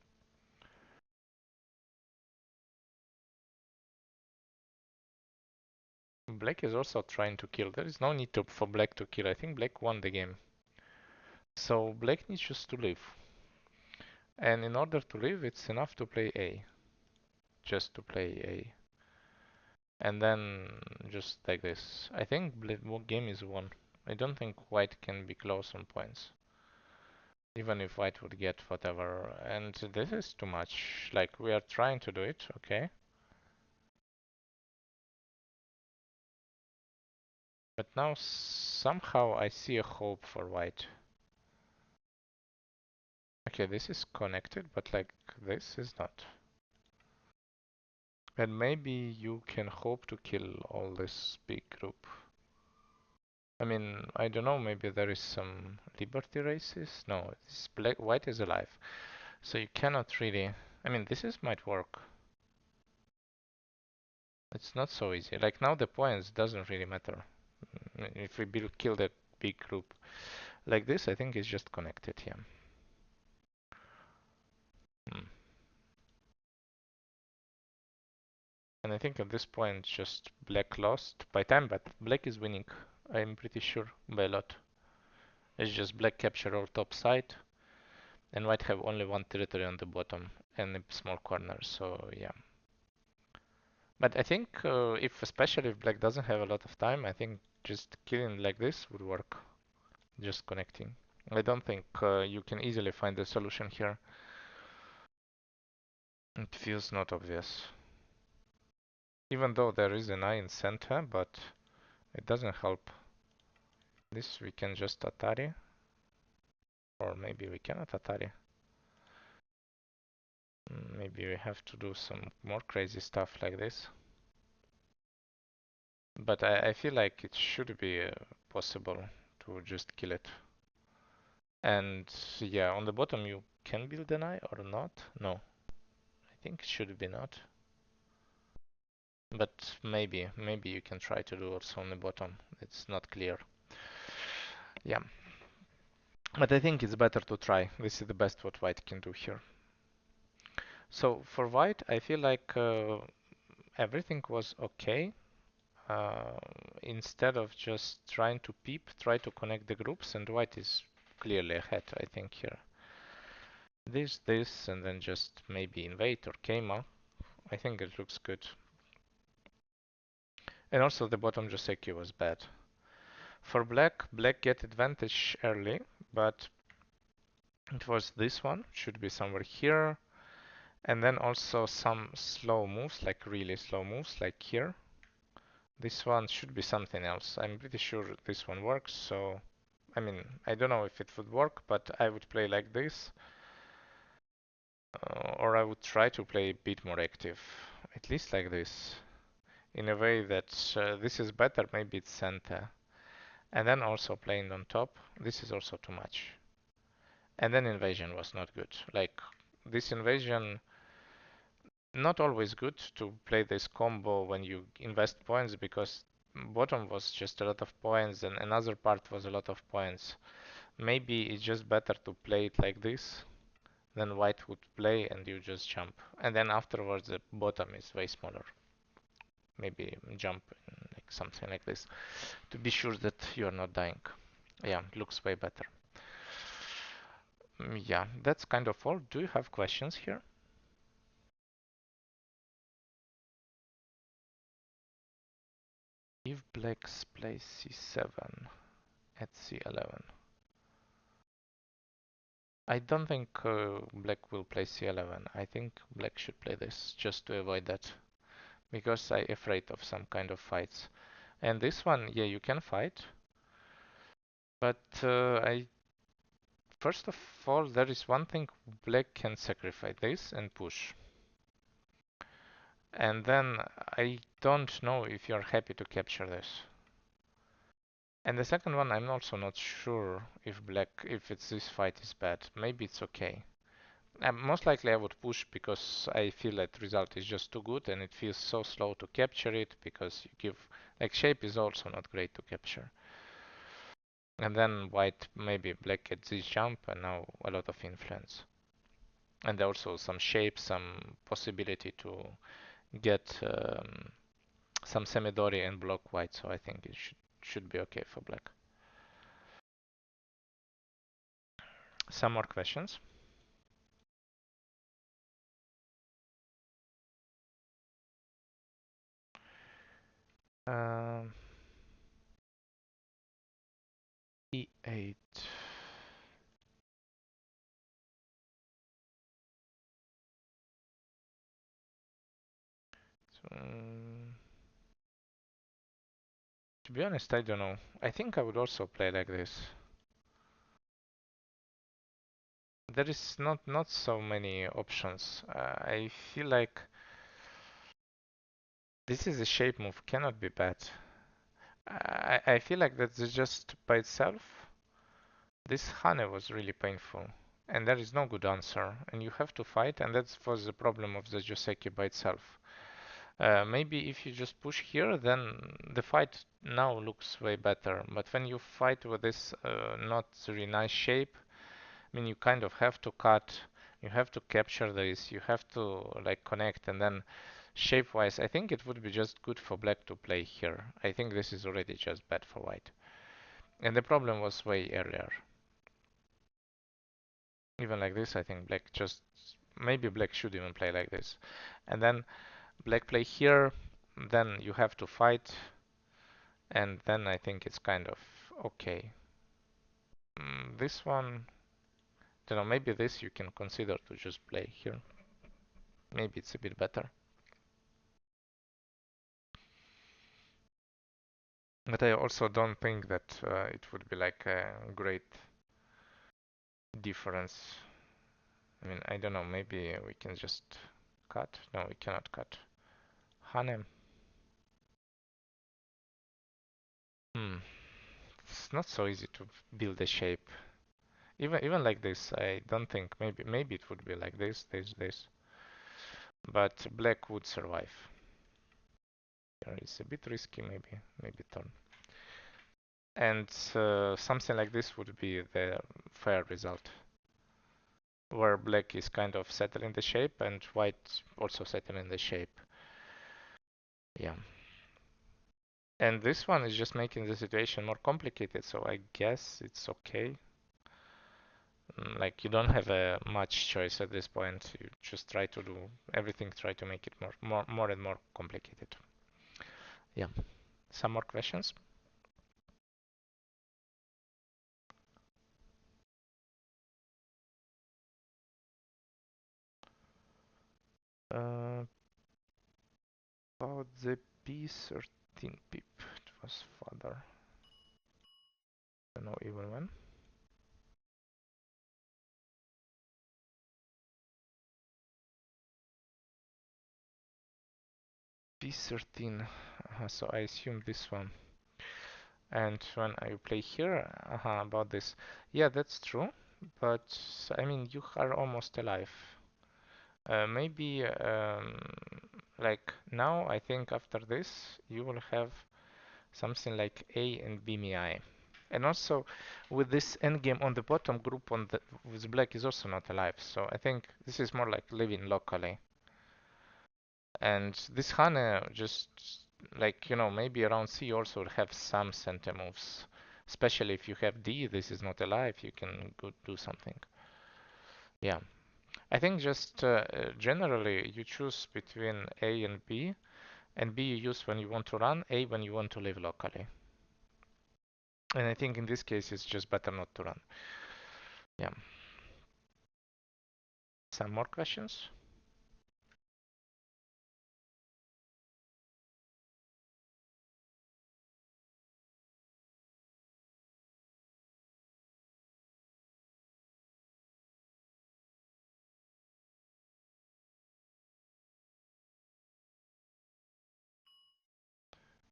Black is also trying to kill. There is no need for black to kill. I think black won the game. So black needs just to live. And in order to live, it's enough to play A. Just to play A. And then just like this. I think black game is won. I don't think white can be close on points. Even if white would get whatever. And this is too much. Like, we are trying to do it, okay? But now somehow I see a hope for white. Okay, this is connected, but like this is not. And maybe you can hope to kill all this big group. I mean, I don't know, maybe there is some liberty races? No, this black white is alive. So you cannot really, I mean, this is might work. It's not so easy. Like now the points doesn't really matter. If we kill that big group. Like this, I think it's just connected, yeah. Hmm. And I think at this point just black lost by time, but black is winning. I'm pretty sure by a lot. It's just black capture our top side and white have only one territory on the bottom and a small corner, so yeah. But I think if especially if black doesn't have a lot of time, I think just killing like this would work. Just connecting. I don't think you can easily find a solution here. It feels not obvious. Even though there is an eye in center, but it doesn't help. This we can just Atari. Or maybe we cannot Atari. Maybe we have to do some more crazy stuff like this. But I feel like it should be possible to just kill it. And yeah, on the bottom you can build an eye or not? No, I think it should be not. But maybe you can try to do also on the bottom. It's not clear. Yeah, but I think it's better to try. This is the best what white can do here. So for white, I feel like everything was okay. Uh, Instead of just trying to peep, try to connect the groups, and white is clearly ahead, I think here. This, and then just maybe invade or Keima. I think it looks good. And also the bottom Joseki was bad. For black, black get advantage early, but it was this one, should be somewhere here. And then also some slow moves, like really slow moves, like here. This one should be something else. I'm pretty sure this one works, so I mean, I don't know if it would work, but I would play like this, or I would try to play a bit more active, at least like this, in a way that this is better, maybe it's center, and then also playing on top. This is also too much. And then invasion was not good. Like this invasion, not always good to play this combo when you invest points because bottom was just a lot of points and another part was a lot of points. Maybe it's just better to play it like this than white would play and you just jump. And then afterwards the bottom is way smaller. Maybe jump like something like this to be sure that you're not dying. Yeah, it looks way better. Yeah, that's kind of all. Do you have questions here? If black plays c7 at c11. I don't think black will play c11. I think black should play this just to avoid that because I'm afraid of some kind of fights. And this one, yeah, you can fight, but I first of all there is one thing black can sacrifice this and push. And then I don't know if you're happy to capture this. And the second one, I'm also not sure if this fight is bad. Maybe it's okay. Most likely I would push because I feel that result is just too good and it feels so slow to capture it because you give like shape is also not great to capture. And then white maybe black gets this jump and now a lot of influence. And also some shape, some possibility to get some semidori and block white, so I think it should be okay for black. Some more questions? Um, E8. So, to be honest, I don't know. I think I would also play like this. There is not so many options. I feel like this is a shape move, cannot be bad. I feel like that's just by itself. This Hane was really painful, and there is no good answer, and you have to fight, and that was the problem of the Joseki by itself. Maybe if you just push here, then the fight now looks way better. But when you fight with this not really nice shape, I mean, you kind of have to cut, you have to capture this, you have to like connect, and then shape-wise, I think it would be just good for black to play here. I think this is already just bad for white. And the problem was way earlier. Even like this, I think black just, maybe black should even play like this. And then black play here, then you have to fight, and then I think it's kind of okay. This one, don't know, maybe this you can consider to just play here. Maybe it's a bit better. But I also don't think that it would be like a great difference. I mean, I don't know, maybe we can just cut. No, we cannot cut. Hanem. Hmm. It's not so easy to build a shape. Even like this, I don't think maybe it would be like this. But black would survive. Here is a bit risky, maybe turn. And something like this would be the fair result, where black is kind of settling the shape and white also settling the shape. Yeah. And this one is just making the situation more complicated, so I guess it's okay. Like you don't have a much choice at this point. You just try to do everything, try to make it more and more complicated. Yeah. Some more questions? Uh, about the P13 pip, it was father. don't know even when. B13, so I assume this one. And when I play here, about this, yeah, that's true. But I mean, you are almost alive. Maybe like now, I think after this, you will have something like A and B mi. And also, with this endgame on the bottom, group on the with black is also not alive. So I think this is more like living locally. And this Hane just like, maybe around C also will have some center moves. Especially if you have D, this is not alive, you can go do something. Yeah. I think just generally you choose between A and B you use when you want to run, A when you want to live locally. And I think in this case it's just better not to run. Yeah. Some more questions?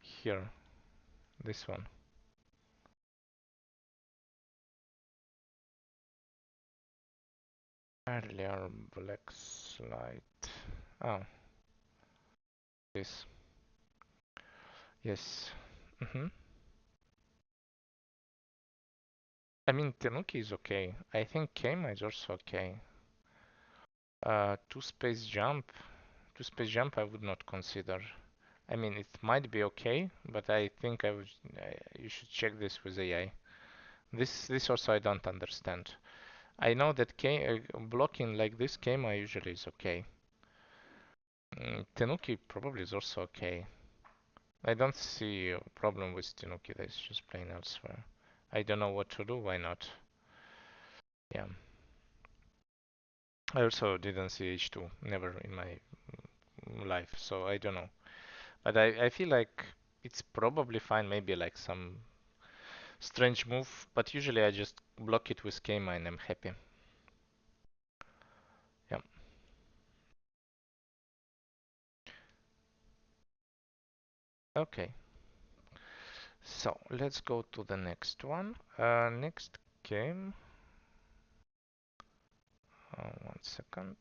Here, this one. Earlier black slide. Oh, this. Yes. Mm-hmm. I mean, Tenuki is okay. I think Keima is also okay. Two space jump. Two space jump I would not consider. I mean, it might be okay, but I think you should check this with AI. This also I don't understand. I know that blocking like this Keima usually is okay. Tenuki probably is also okay. I don't see a problem with Tenuki. That's just playing elsewhere. I don't know what to do. Why not? Yeah. I also didn't see H2, never in my life, so I don't know. But I feel like it's probably fine, maybe like some strange move, but usually I just block it with Keima and I'm happy. Yeah. Okay. So let's go to the next one. Next game. One second.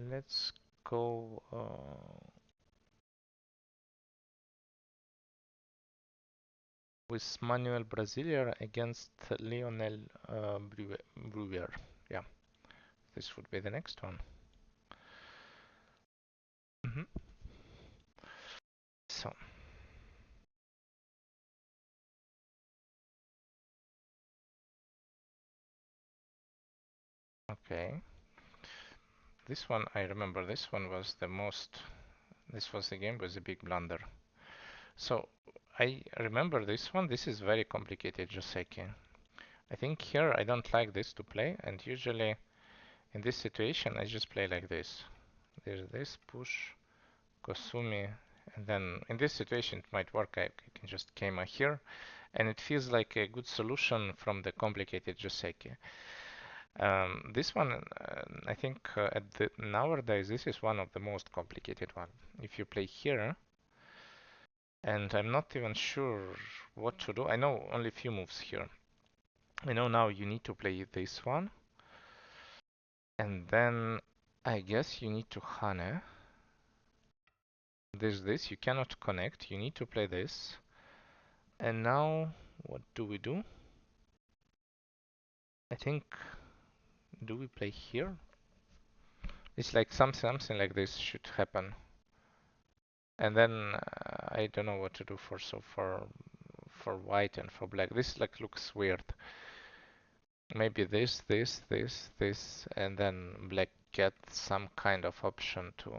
Let's go with Manuel Brasileiro against Lionel Brewer. Yeah, this would be the next one. Mhm. So, okay. This one, I remember this one was this was the game with a big blunder. So, I remember this one. This is very complicated Joseki. I think here I don't like this to play, and usually in this situation I just play like this. There's this push, Kosumi, and then in this situation it might work. I can just Keima here, and it feels like a good solution from the complicated Joseki. This one, I think nowadays this is one of the most complicated one. If you play here, and I'm not even sure what to do. I know only a few moves here. I know now you need to play this one, and then I guess you need to Hane. There's this, you cannot connect, you need to play this. And now, what do we do? I think, do we play here? It's like something like this should happen. And then I don't know what to do for white and for black. This like looks weird. Maybe this, and then black get some kind of option to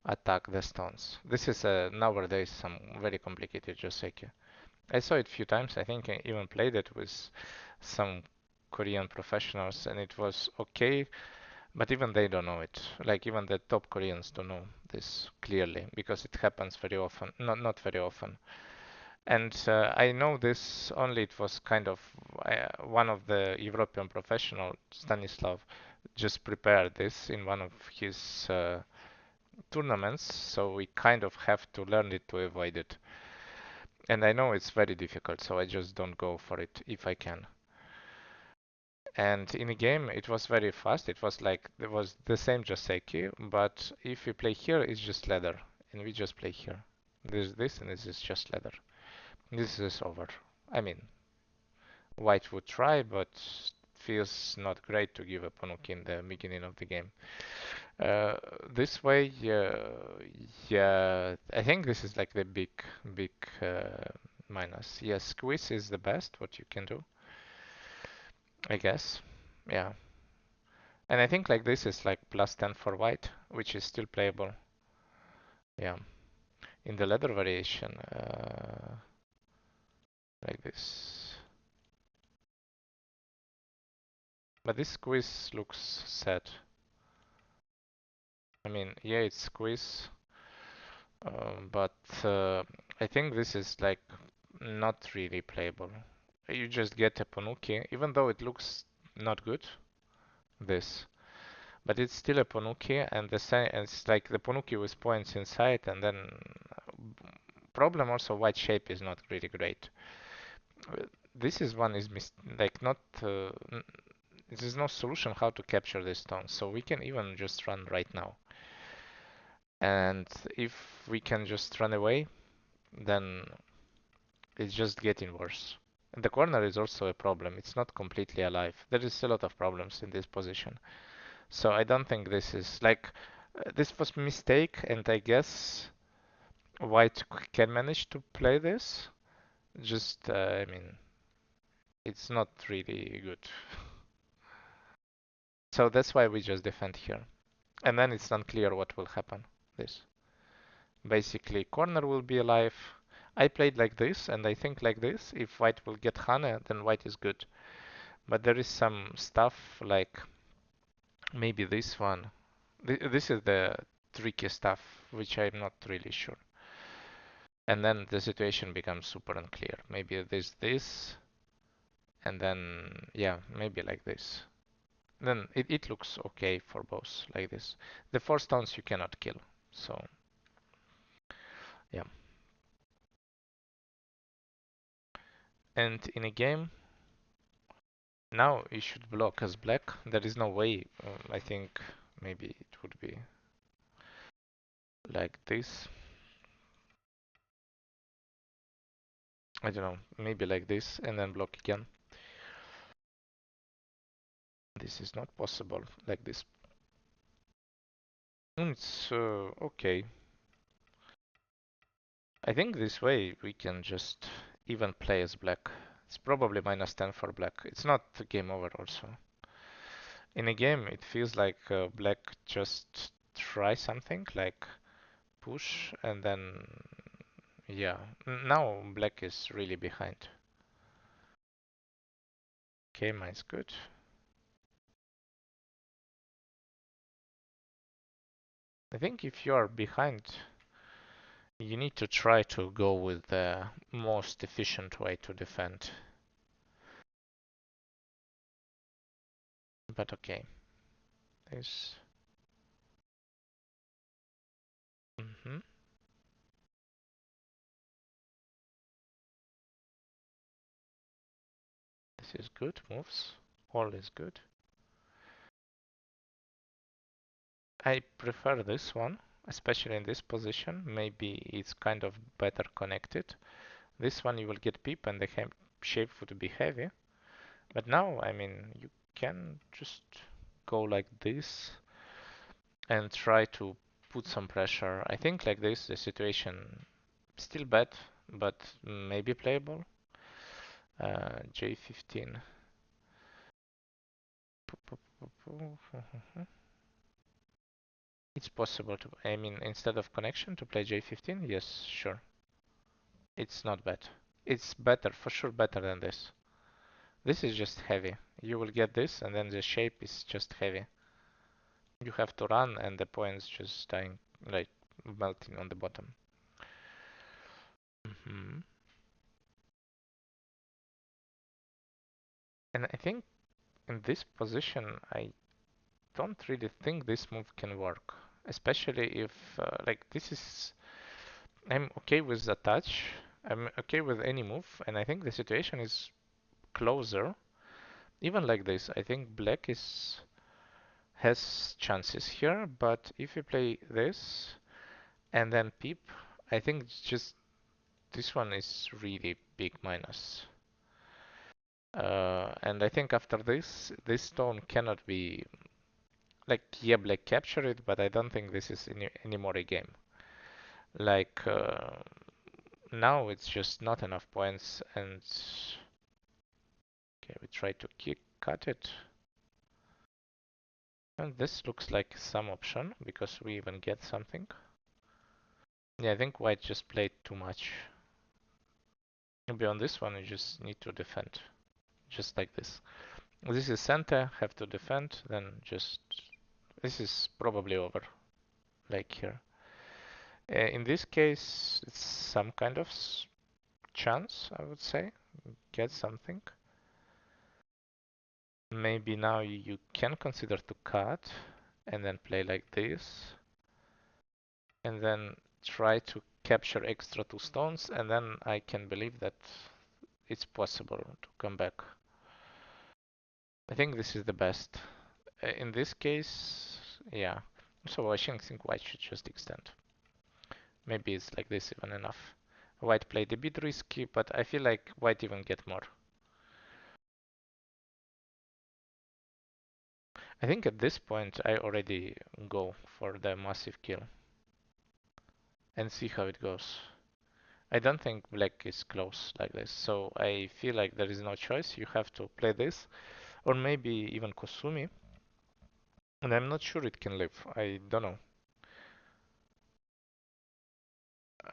attack the stones. This is nowadays some very complicated Joseki. I saw it a few times. I think I even played it with some Korean professionals, and it was okay. But even they don't know it. Like even the top Koreans don't know this clearly because it happens very often, not very often. And I know this only it was kind of one of the European professional, Stanislav, just prepared this in one of his tournaments, so we kind of have to learn it to avoid it. And I know it's very difficult, so I just don't go for it if I can. And in a game, it was very fast. It was like, it was the same Joseki, but if we play here, it's just leather. And we just play here. There's this, and this is just leather. This is over. I mean, white would try, but feels not great to give a Panuki in the beginning of the game. This way, yeah, I think this is like the big minus. Yes, squeeze is the best what you can do, I guess. Yeah. And I think like this is like plus 10 for white, which is still playable. Yeah. In the leather variation, like this. But this squeeze looks sad. I mean, yeah, it's squeeze, but I think this is like not really playable. You just get a Panuki, even though it looks not good, this. But it's still a Panuki, and it's like the Panuki with points inside, and then problem also white shape is not really great. This is one is like not. There is no solution how to capture this stone, so we can even just run right now. And if we can just run away, then it's just getting worse. And the corner is also a problem. It's not completely alive. There is a lot of problems in this position. So I don't think this is like this was mistake, and I guess white can manage to play this. Just I mean, it's not really good. So that's why we just defend here. And then it's unclear what will happen. This. Basically, corner will be alive. I played like this, and I think like this. If white will get Hane, then white is good. But there is some stuff like maybe this one. This is the tricky stuff, which I'm not really sure. And then the situation becomes super unclear. Maybe there's this, and then, yeah, maybe like this. Then it looks okay for both, like this. The four stones you cannot kill, so, yeah. And in a game, now you should block as black. There is no way, I think maybe it would be like this. I don't know, maybe like this, and then block again. This is not possible, like this. It's okay. I think this way we can just even play as black. It's probably minus 10 for black. It's not game over also. In a game, it feels like black just try something, like push, and then, yeah. Now black is really behind. Okay, mine's good. I think if you are behind, you need to try to go with the most efficient way to defend. But okay. This. Mhm. This is good. Moves. All is good. I prefer this one, especially in this position. Maybe it's kind of better connected. This one you will get peep and the shape would be heavy. But now, I mean, you can just go like this and try to put some pressure. I think like this, the situation still bad, but maybe playable. J15. It's possible to, I mean, instead of connection to play J15? Yes, sure. It's not bad. It's better, for sure better than this. This is just heavy. You will get this and then the shape is just heavy. You have to run and the points just dying, like melting on the bottom. Hmm. And I think in this position, I don't really think this move can work, especially if like this is. I'm okay with the touch. I'm okay with any move, and I think the situation is closer. Even like this, I think black is has chances here, but if you play this and then peep, I think just this one is really big minus. And I think after this stone cannot be like, yeah, black capture it, but I don't think this is anymore a game. Like now it's just not enough points, and okay, we try to cut it. And this looks like some option because we even get something. Yeah, I think white just played too much. Maybe on this one you just need to defend, just like this. This is center, have to defend, then just this is probably over, like here. In this case, it's some kind of chance, I would say, get something. Maybe now you can consider to cut and then play like this, and then try to capture extra 2 stones, and then I can believe that it's possible to come back. I think this is the best. In this case, yeah. So I think white should just extend. Maybe it's like this even enough. White played a bit risky, but I feel like white even get more. I think at this point I already go for the massive kill and see how it goes. I don't think black is close like this, so I feel like there is no choice. You have to play this, or maybe even Kosumi. And I'm not sure it can live. I don't know.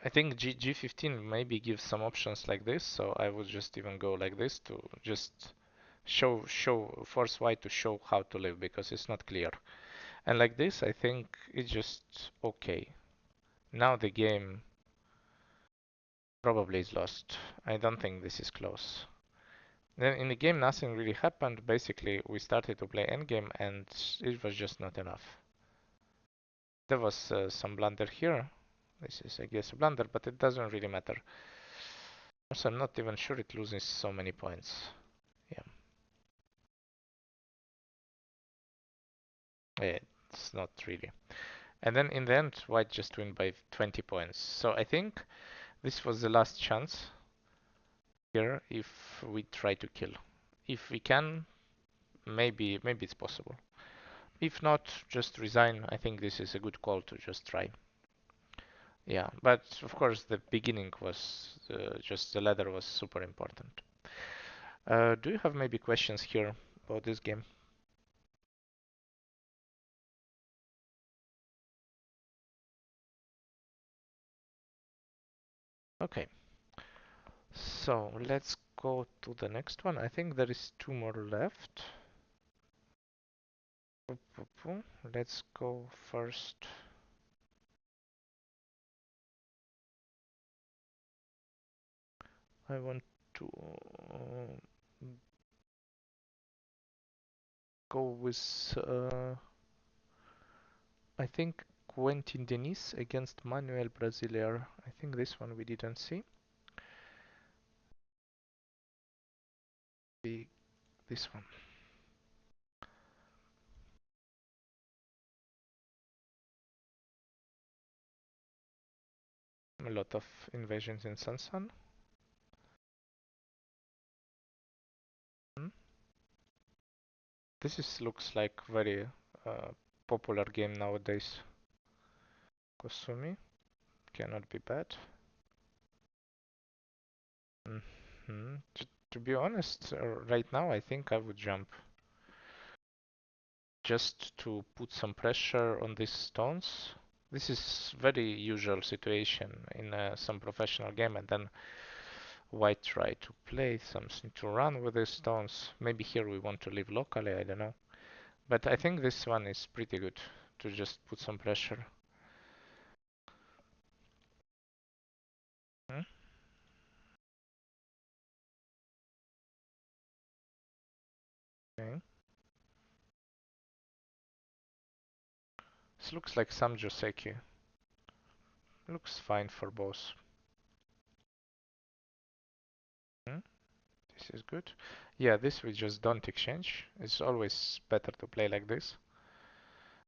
I think G15 maybe gives some options like this, so I would just even go like this to just force white to show how to live because it's not clear. And like this, I think it's just okay. Now the game probably is lost. I don't think this is close. Then in the game, nothing really happened. Basically, we started to play endgame and it was just not enough. There was some blunder here. This is, I guess, a blunder, but it doesn't really matter. Also, I'm not even sure it loses so many points. Yeah, it's not really. And then in the end, white just win by 20 points. So I think this was the last chance here if we try to kill. If we can, maybe it's possible. If not, just resign. I think this is a good call to just try. Yeah, but of course the beginning was just the ladder was super important. Do you have maybe questions here about this game? Okay, so let's go to the next one. I think there is 2 more left. Let's go first. I want to go with I think Quentin Denis against Manuel Brasileiro. I think this one we didn't see. This one. A lot of invasions in Sansan. Hmm? Looks like very popular game nowadays. Kosumi cannot be bad. To be honest, right now I think I would jump just to put some pressure on these stones. This is very usual situation in some professional game, and then white try to play something to run with these stones. Maybe here we want to live locally, I don't know. But I think this one is pretty good to just put some pressure. Hmm? Okay. This looks like some Joseki. Looks fine for both. Hmm? This is good. Yeah, this we just don't exchange. It's always better to play like this.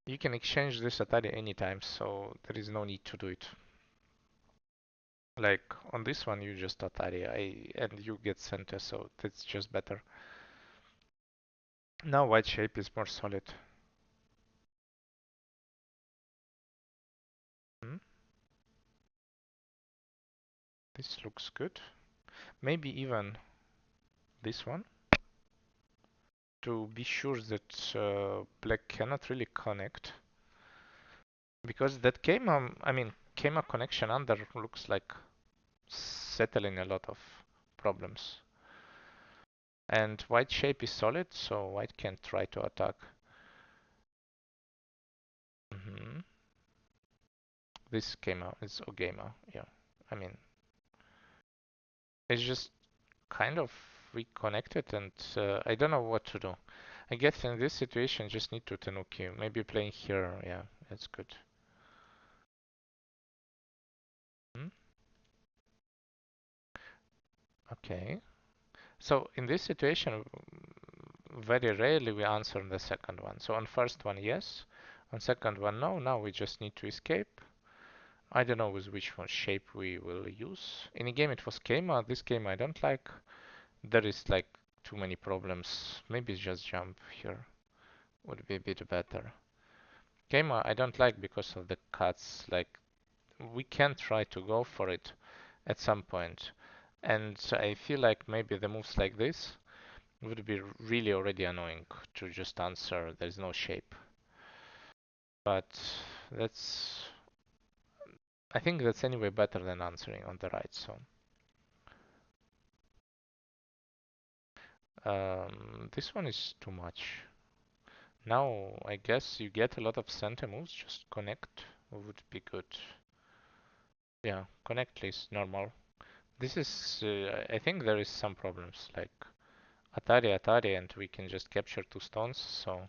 You can exchange this Atari anytime, so there is no need to do it. Like on this one, you just Atari and you get center, so that's just better. Now white shape is more solid. Hmm? This looks good. Maybe even this one to be sure that black cannot really connect because that Kema, I mean, Kema connection under looks like settling a lot of problems. And white shape is solid, so white can try to attack. Hmm. This Kema is Ogema, yeah. I mean, it's just kind of reconnected and I don't know what to do. I guess in this situation just need to Tenuki. Maybe playing here, yeah, that's good. Hmm? Okay. So in this situation, very rarely we answer the second one. So on first one, yes. On second one, no. Now we just need to escape. I don't know with which one shape we will use. In a game it was Kema. This game I don't like. There is like too many problems. Maybe just jump here would be a bit better. Kema I don't like because of the cuts. Like we can try to go for it at some point. And I feel like maybe the moves like this would be really already annoying to just answer. There's no shape. But that's, I think that's anyway better than answering on the right. So this one is too much. Now I guess you get a lot of center moves. Just connect would be good. Yeah, connect is normal. This is, I think there is some problems like Atari, and we can just capture two stones. So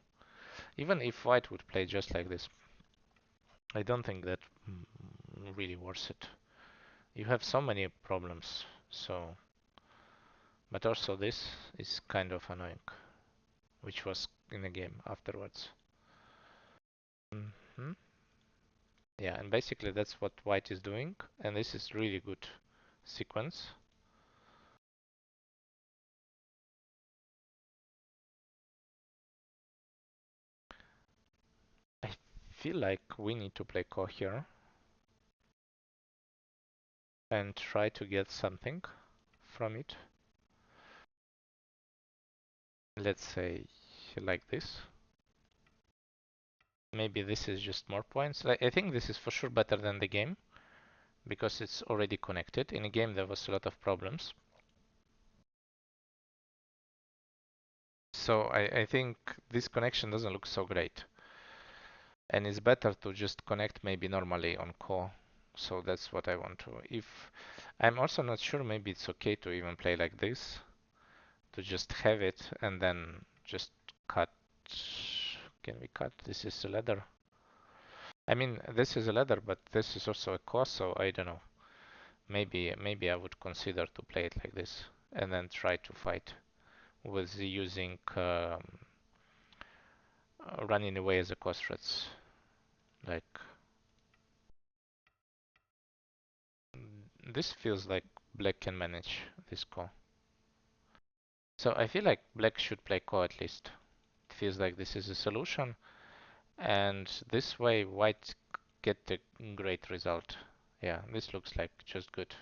even if white would play just like this, I don't think that really worth it. You have so many problems. So, but also this is kind of annoying, which was in the game afterwards. Hmm. Yeah, and basically that's what white is doing, and this is really good sequence. I feel like we need to play Ko here and try to get something from it. Let's say like this. Maybe this is just more points. I think this is for sure better than the game because it's already connected. In a game there was a lot of problems. So I think this connection doesn't look so great. And it's better to just connect maybe normally on Ko. So that's what I want to. If I'm also not sure, maybe it's okay to even play like this, to just have it and then just cut. Can we cut? This is a ladder. I mean, this is a ladder, but this is also a Ko, so I don't know. Maybe I would consider to play it like this and then try to fight with using running away as a Ko threats. Like this feels like black can manage this Ko. So I feel like black should play Ko at least. It feels like this is a solution, and this way white get the great result. Yeah, this looks like just good.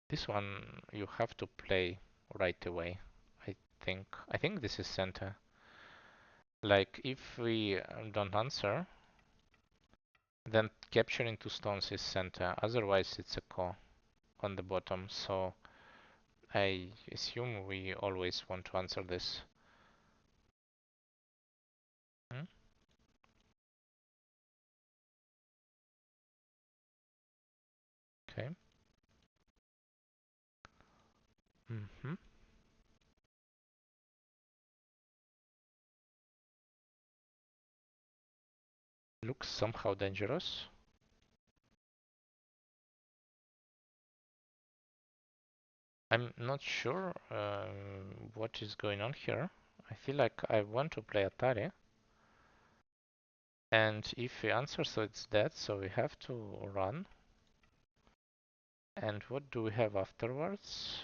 This one you have to play right away. I I think this is center. Like if we don't answer, then capturing two stones is center. Otherwise it's a Ko on the bottom. So I assume we always want to answer this. Hmm? Mm-hmm. Looks somehow dangerous. I'm not sure what is going on here. I feel like I want to play Atari. And if we answer, so it's dead, so we have to run. And what do we have afterwards?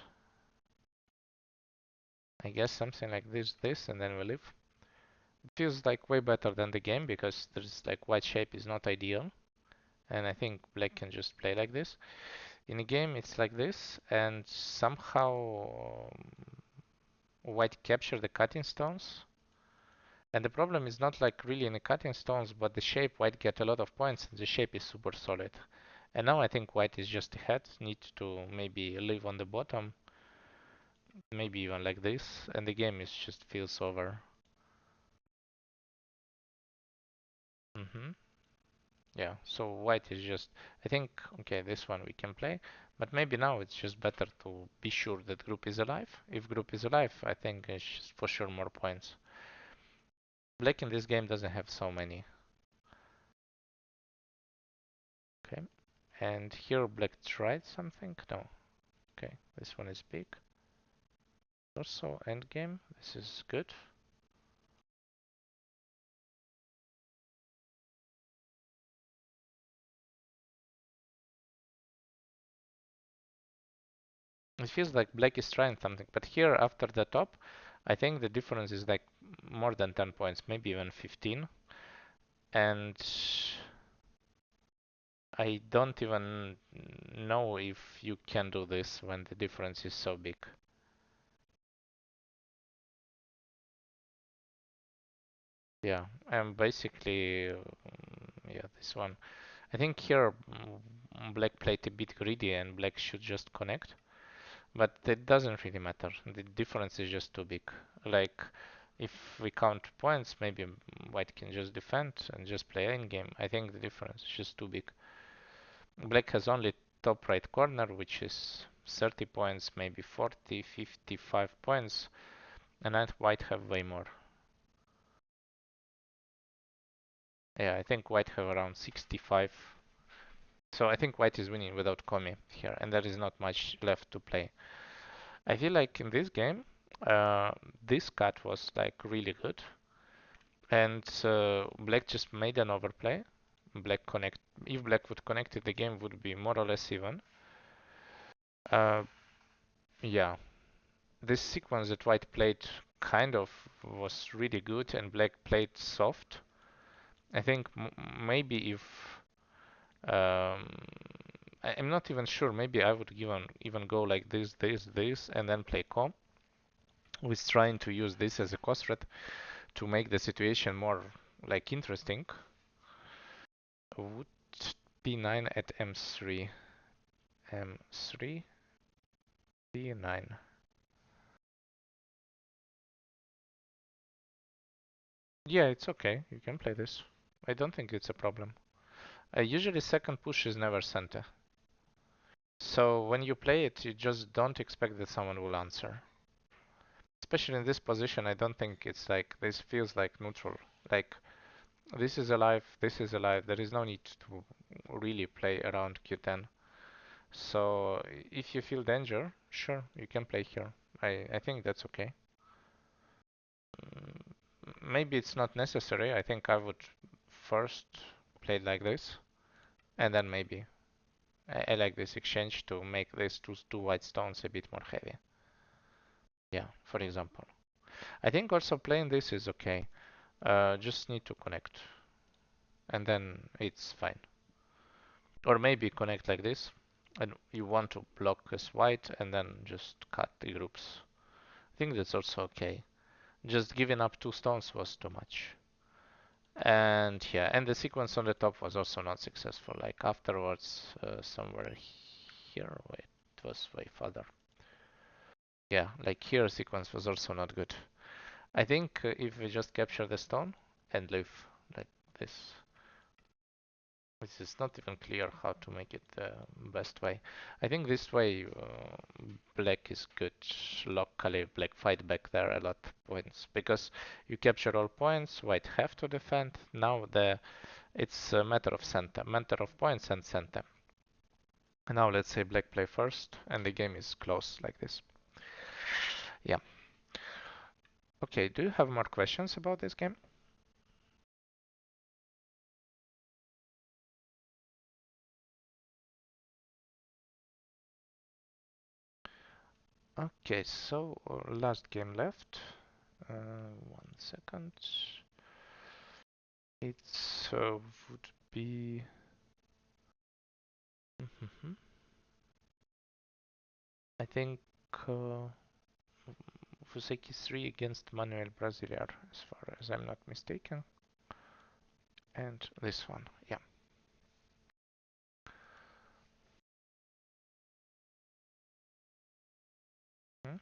I guess something like this, and then we leave. It feels like way better than the game because there's like white shape is not ideal. And I think black can just play like this. In a game, it's like this, and somehow white capture the cutting stones. And the problem is not like really in the cutting stones, but the shape white get a lot of points, and the shape is super solid. And now I think white is just ahead, need to maybe leave on the bottom, maybe even like this, and the game is just feels over. Hmm. Yeah, so white is just, I think, okay, this one we can play, but maybe now it's just better to be sure that group is alive. If group is alive, I think it's just for sure more points. Black in this game doesn't have so many. Okay, and here black tried something. No, okay, this one is big. Also endgame. This is good. It feels like black is trying something, but here after the top, I think the difference is like more than 10 points, maybe even 15. And I don't even know if you can do this when the difference is so big. Yeah, and basically, yeah, this one. I think here black played a bit greedy and black should just connect, but it doesn't really matter. The difference is just too big. Like, if we count points, maybe white can just defend and just play in game. I think the difference is just too big. Black has only top right corner, which is 30 points, maybe 40, 55 points, and I white have way more. Yeah, I think white have around 65. So I think white is winning without Komi here, and there is not much left to play. I feel like in this game, this cut was like really good, and black just made an overplay. Black connect. If black would connect it, the game would be more or less even. Uh, yeah, this sequence that white played kind of was really good, and black played soft. I think maybe if um, I'm not even sure. Maybe I would even go like this, and then play calm, with trying to use this as a cost threat to make the situation more like interesting. Would b9 at m3, m3, b9. Yeah, it's okay. You can play this. I don't think it's a problem. Usually second push is never center. So when you play it, you just don't expect that someone will answer. Especially in this position, I don't think it's like, this feels like neutral. Like, this is alive, this is alive. There is no need to really play around Q10. So if you feel danger, sure, you can play here. I think that's okay. Maybe it's not necessary. I think I would first play it like this, and then maybe I like this exchange to make these two white stones a bit more heavy. Yeah, for example. I think also playing this is okay. Just need to connect, and then it's fine. Or maybe connect like this, and you want to block as white, and then just cut the groups. I think that's also okay. Just giving up two stones was too much. And yeah, and the sequence on the top was also not successful. Like afterwards, somewhere here, wait, it was way further. Yeah, like here sequence was also not good. I think if we just capture the stone and leave like this, It's not even clear how to make it the best way. I think this way black is good. Locally, black fight back there a lot of points because you capture all points. White have to defend. Now it's a matter of center, matter of points and center. And now let's say black play first, and the game is close like this. Yeah. Okay. Do you have more questions about this game? Okay. So last game left. 1 second. It would be. I think uh, Fuseki 3 against Manuel Brasileiro, as far as I'm not mistaken. And this one, yeah. Hmm?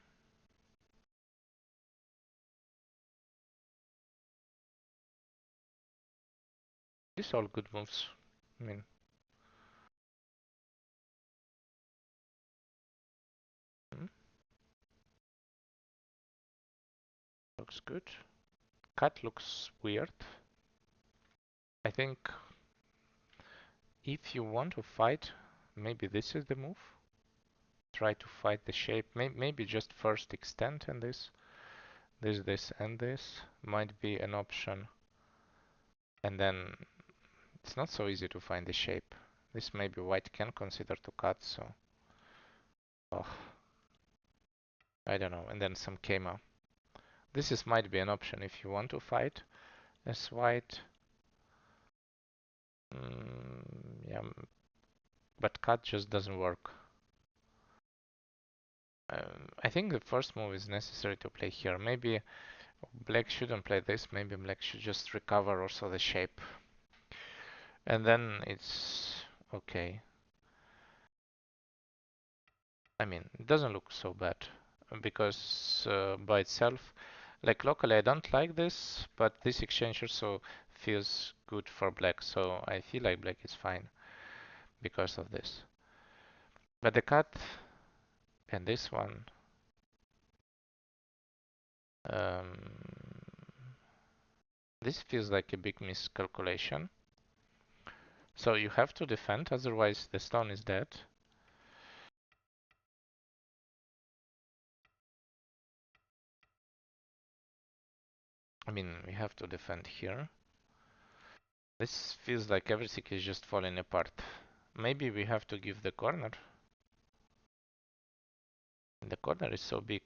These are all good moves. I mean, hmm? Looks good. Cat looks weird. I think if you want to fight, maybe this is the move. Try to fight the shape. Maybe just first extend and this, and this might be an option. And then it's not so easy to find the shape. This maybe white can consider to cut, so. Oh, I don't know. And then some Kema. Might be an option if you want to fight as white. Yeah, but cut just doesn't work. I think the first move is necessary to play here. Maybe black shouldn't play this. Maybe black should just recover also the shape. And then it's okay. I mean, it doesn't look so bad because by itself, like locally, I don't like this, but this exchange also feels good for black. So I feel like black is fine because of this. But the cut and this one, um, this feels like a big miscalculation. So you have to defend, otherwise the stone is dead. I mean, we have to defend here. This feels like everything is just falling apart. Maybe we have to give the corner. The corner is so big.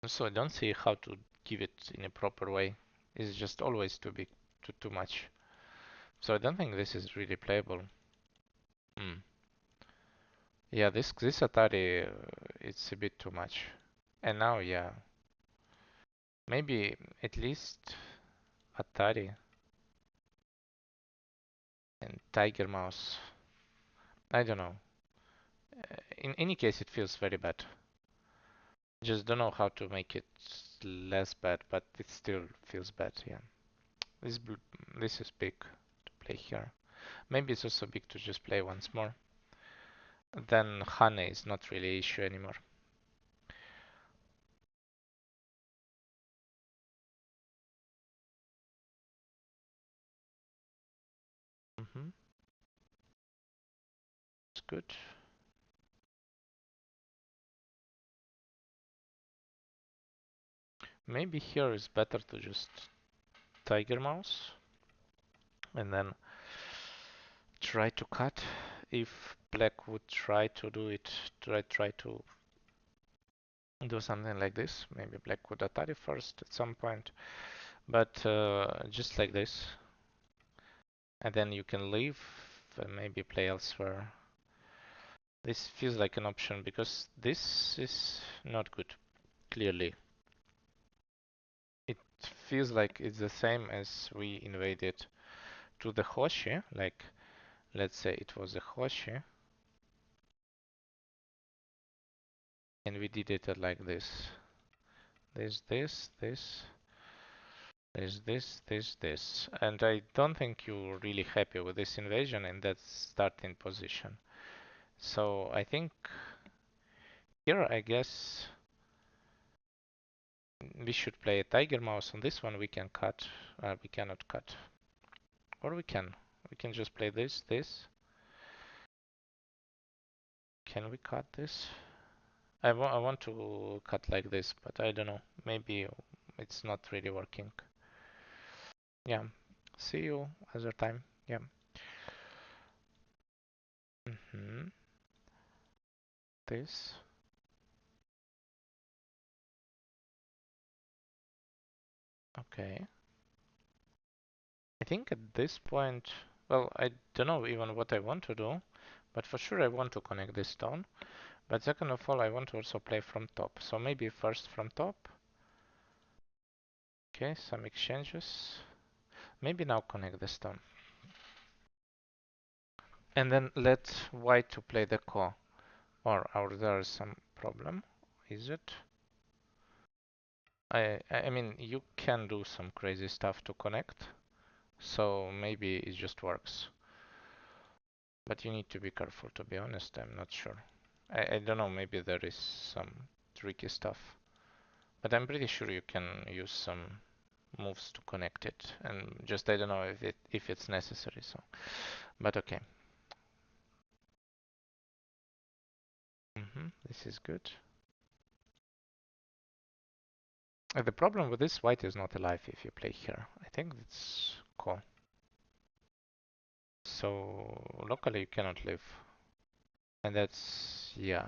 So I don't see how to give it in a proper way. It's just always too big, too much. So I don't think this is really playable. Hmm. Yeah, this Atari, it's a bit too much. And now, yeah, maybe at least Atari and Tiger Mouse. I don't know. In any case, it feels very bad. Just don't know how to make it less bad, but it still feels bad. Yeah, this this is big to play here. Maybe it's also big to just play once more. Then Hane is not really issue anymore. It's good. Maybe here is better to just Tiger Mouse and then try to cut. If black would try to do it, try to do something like this. Maybe black would Atari first at some point, but just like this, and then you can leave and maybe play elsewhere. This feels like an option because this is not good, clearly. It feels like it's the same as we invaded to the Hoshi, like let's say it was a Hoshi, and we did it like this. This, There's this. And I don't think you're really happy with this invasion in that starting position. So I think here, I guess we should play a tiger mouse. On this one we can cut. We cannot cut. Or we can. We can just play this. Can we cut this? I want to cut like this, but I don't know. Maybe it's not really working. Yeah. See you other time. Yeah. This. Okay. I think at this point, well, I don't know even what I want to do, but for sure I want to connect this stone. But second of all, I want to also play from top. So maybe first from top. Okay, some exchanges. Maybe now connect the stone. And then let white to play the core. Or there is some problem. Is it? I mean, you can do some crazy stuff to connect. So maybe it just works. But you need to be careful, to be honest. I'm not sure. I don't know, maybe there is some tricky stuff. But I'm pretty sure you can use some moves to connect it. And just I don't know if it's necessary. So, but okay. This is good. The problem with this white is not alive if you play here. I think it's cool. So locally you cannot live. And that's, yeah.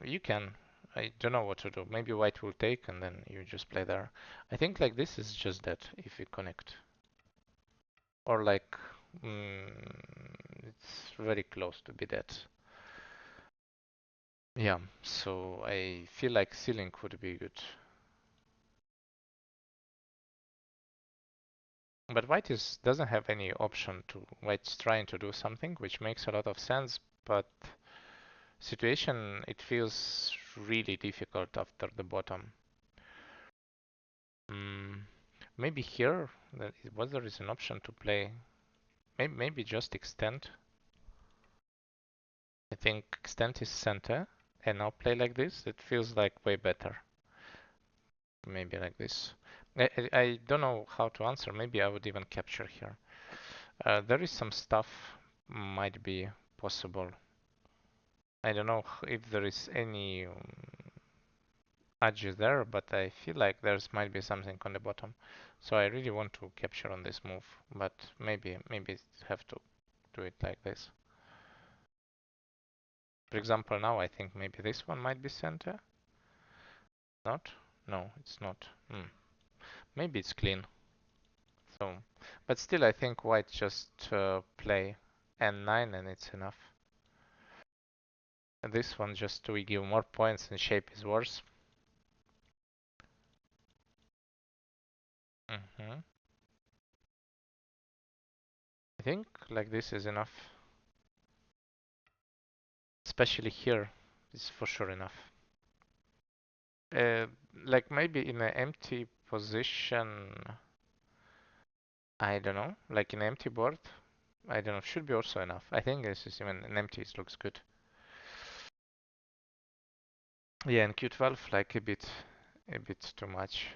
You can. I don't know what to do. Maybe white will take and then you just play there. I think like this is just that if you connect. Or like, it's very close to be dead. Yeah, so I feel like sealing would be good. But white doesn't have any option to, white's trying to do something, which makes a lot of sense, but situation, it feels really difficult after the bottom. Maybe here, there is an option to play, maybe just extend. I think extend is center, and now play like this, it feels like way better. Maybe like this. I don't know how to answer, maybe I would even capture here. There is some stuff might be possible. I don't know if there is any edge there, but I feel like there's might be something on the bottom. So I really want to capture on this move, but maybe have to do it like this. For example, now I think maybe this one might be center. Not? No, it's not. Maybe it's clean. So, but still, I think white just play n9 and it's enough. And this one just we give more points and shape is worse. I think like this is enough. Especially here is for sure enough. Uh, like maybe in an empty position, I don't know, like in an empty board, I don't know, should be also enough. I think this is even an empty, it looks good. Yeah, and Q12 like a bit too much.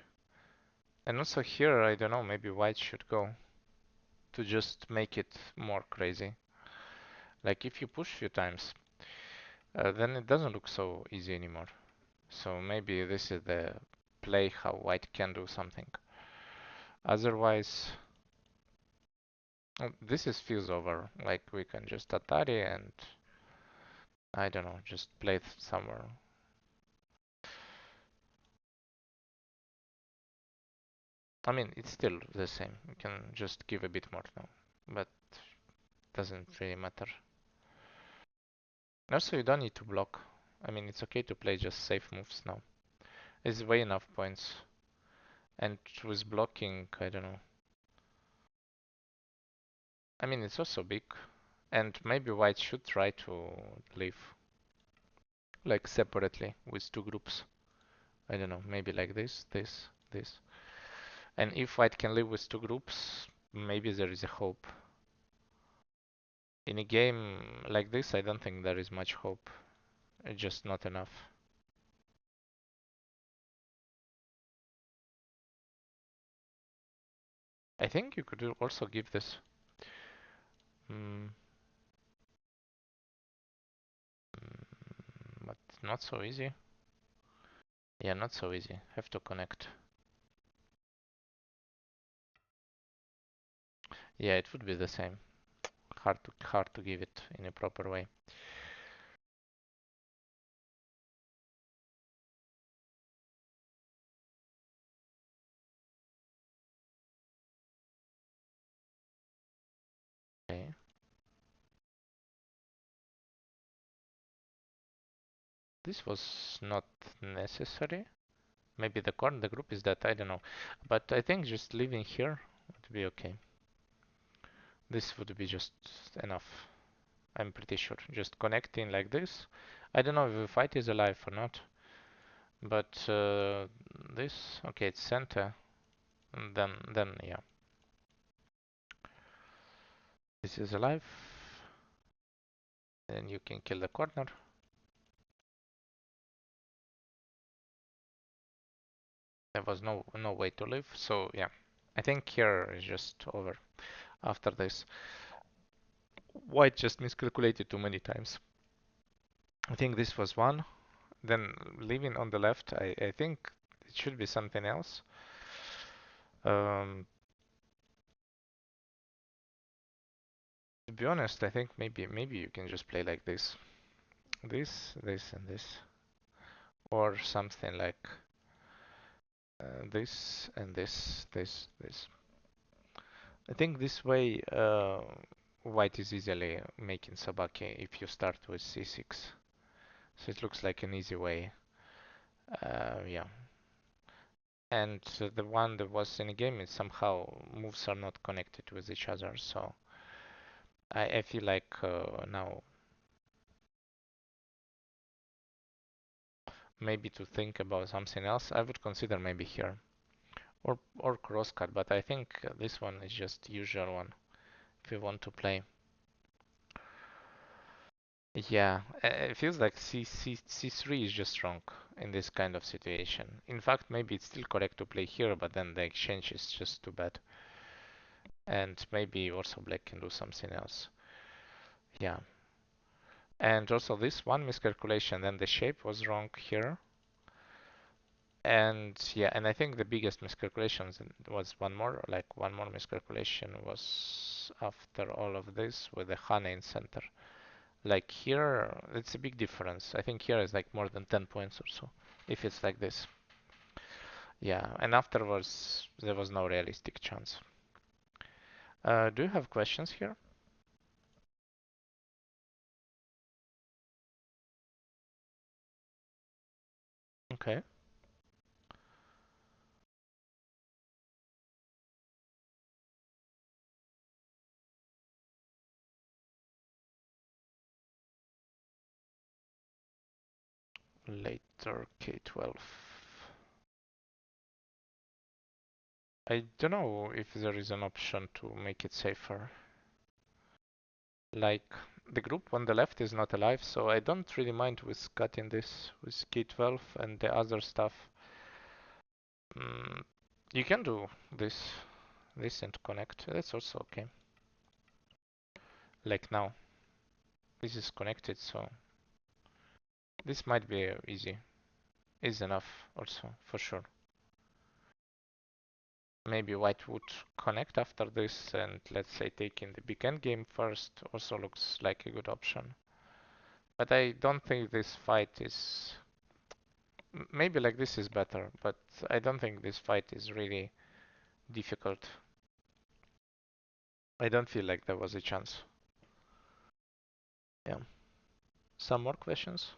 And also here, I don't know, maybe white should go to just make it more crazy. Like if you push few times, then it doesn't look so easy anymore. So maybe this is the play how white can do something. Otherwise, this is feels over. Like we can just Atari and I don't know, just play somewhere. I mean, it's still the same. We can just give a bit more now, but doesn't really matter. Also, you don't need to block. I mean, it's okay to play just safe moves now. It's way enough points. And with blocking, I don't know. I mean, it's also big. And maybe white should try to live like separately with two groups. I don't know, maybe like this. And if white can live with two groups, maybe there is a hope. In a game like this, I don't think there is much hope. It's just not enough. I think you could also give this. Mm, but not so easy. Yeah, not so easy. Have to connect. Yeah, it would be the same. Hard to give it in a proper way. Okay. This was not necessary. Maybe the group is that, I don't know. But I think just leaving here would be okay. This would be just enough. I'm pretty sure. Just connecting like this. I don't know if the fight is alive or not. But this, okay, it's center. And then yeah. This is alive. Then you can kill the corner. There was no way to live. So yeah. I think here is just over after this. White just miscalculated too many times. I think this was one. Then leaving on the left, I think it should be something else. To be honest, I think maybe you can just play like this. This, and this. Or something like this and this. I think this way white is easily making sabaki if you start with c6. So it looks like an easy way. Yeah. And the one that was in the game is somehow moves are not connected with each other. So I feel like now maybe to think about something else, I would consider maybe here or crosscut. But I think this one is just usual one if you want to play. Yeah, it feels like C3 is just wrong in this kind of situation. In fact, maybe it's still correct to play here, but then the exchange is just too bad. And maybe also black can do something else. Yeah. And also this one miscalculation, then the shape was wrong here. And yeah, and I think the biggest miscalculation was one more miscalculation was after all of this with the Hane in center. Like here, it's a big difference. I think here is like more than 10 points or so, if it's like this. Yeah, and afterwards, there was no realistic chance. Do you have questions here? Okay. Later K12. I don't know if there is an option to make it safer. Like, the group on the left is not alive, so I don't really mind with cutting this with K12 and the other stuff. Mm, you can do this and connect. That's also okay. Like now, this is connected, so this might be easy. Is enough also, for sure. Maybe white would connect after this and let's say taking the big end game first also looks like a good option. But I don't think this fight is... Maybe like this is better, but I don't think this fight is really difficult. I don't feel like there was a chance. Yeah. Some more questions?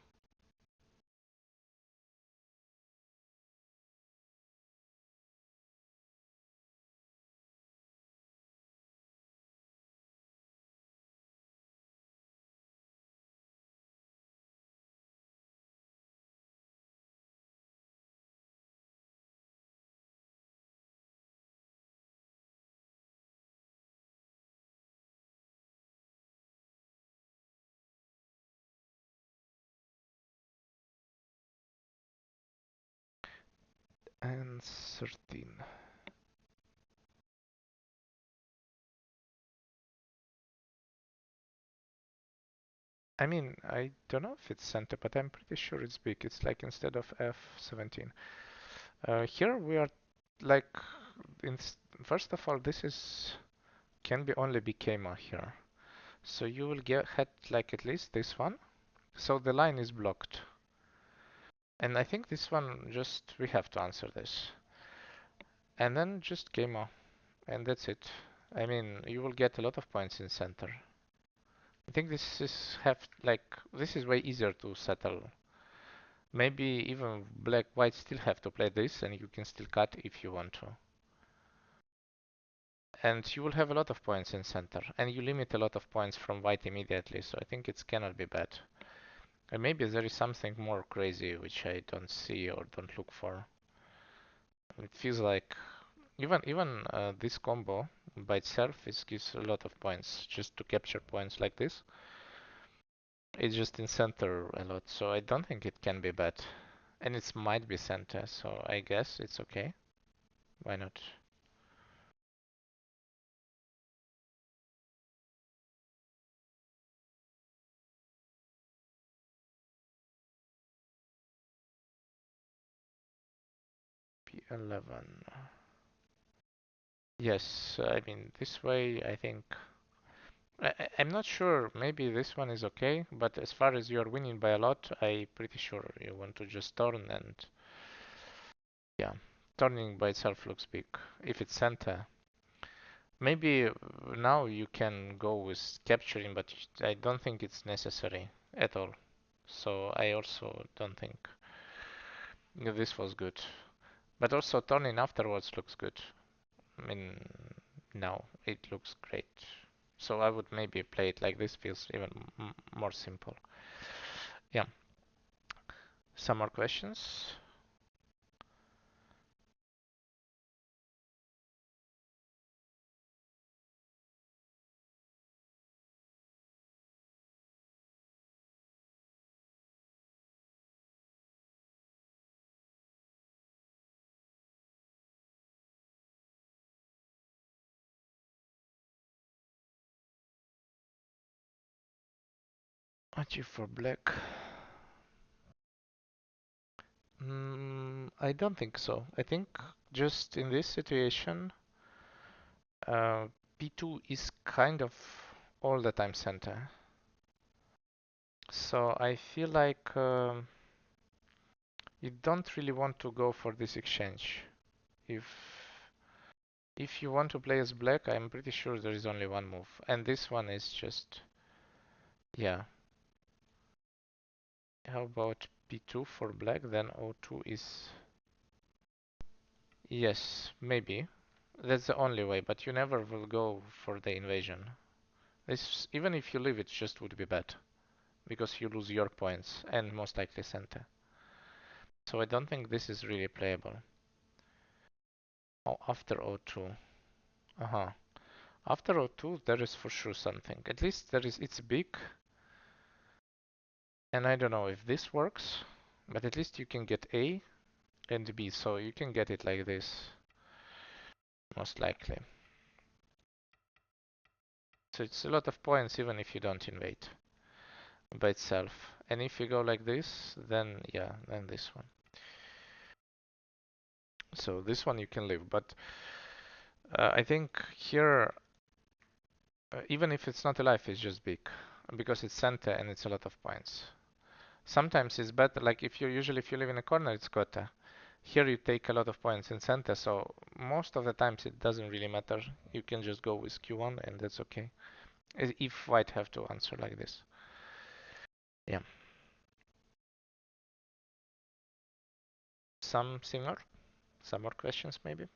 and 13. I mean, I don't know if it's center, but I'm pretty sure it's big. It's like instead of F17. Here we are like, in, first of all, this is can be only be Kema here. So you will get had like at least this one. So the line is blocked. And I think this one just we have to answer this. And then just Kema. And that's it. I mean, you will get a lot of points in center. I think this is this is way easier to settle. Maybe even black white still have to play this and you can still cut if you want to. And you will have a lot of points in center and you limit a lot of points from white immediately, so I think it cannot be bad. And maybe there is something more crazy which I don't see or don't look for. It feels like even this combo by itself gives a lot of points just to capture points like this. It's just in center a lot, so I don't think it can be bad. And it might be center, so I guess it's okay. Why not? P11. Yes, I mean, this way I think. I'm not sure, maybe this one is okay, but as far as you're winning by a lot, I'm pretty sure you want to just turn and. Yeah, turning by itself looks big. If it's center, maybe now you can go with capturing, but I don't think it's necessary at all. So I also don't think this was good. But also turning afterwards looks good. I mean, now it looks great. So I would maybe play it like this, feels even more simple. Yeah. Some more questions? Achieve for black. I don't think so. I think just in this situation, uh, P2 is kind of all the time center. So I feel like you don't really want to go for this exchange. If if you want to play as black, I'm pretty sure there is only one move, and this one is just yeah. How about P2 for black? Then O2 is yes, maybe. That's the only way, but you never will go for the invasion. This even if you leave it, just would be bad because you lose your points and most likely center. So I don't think this is really playable. Oh, after O2. Uh-huh. After O2, there is for sure something. At least there is. It's big, and I don't know if this works, but at least you can get A and B, so you can get it like this, most likely. So it's a lot of points even if you don't invade by itself. And if you go like this, then yeah, then this one. So this one you can leave, but I think here, even if it's not alive, it's just big because it's center and it's a lot of points. Sometimes it's better, like if you usually if you live in a corner, it's quota. Here you take a lot of points in center, so most of the times it doesn't really matter. You can just go with Q1 and that's okay. If white have to answer like this. Yeah. Some similar? Some more questions maybe?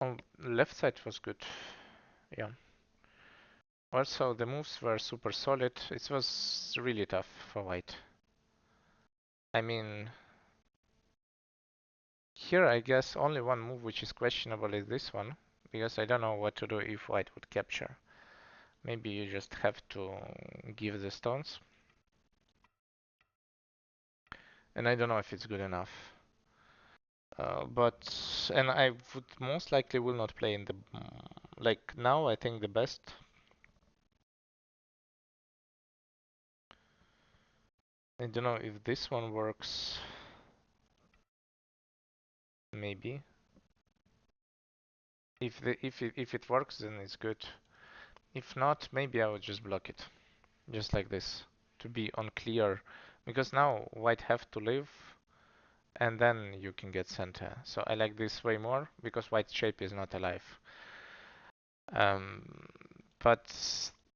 On left side was good. Yeah. Also the moves were super solid. It was really tough for white. I mean, here I guess only one move which is questionable is this one, because I don't know what to do if white would capture. Maybe you just have to give the stones. And I don't know if it's good enough. And I would most likely will not play in the, like now I think the best. I don't know if this one works. Maybe. If it works, then it's good. If not, maybe I would just block it. Just like this. To be unclear. Because now white have to live and then you can get center. So I like this way more because white shape is not alive. Um, but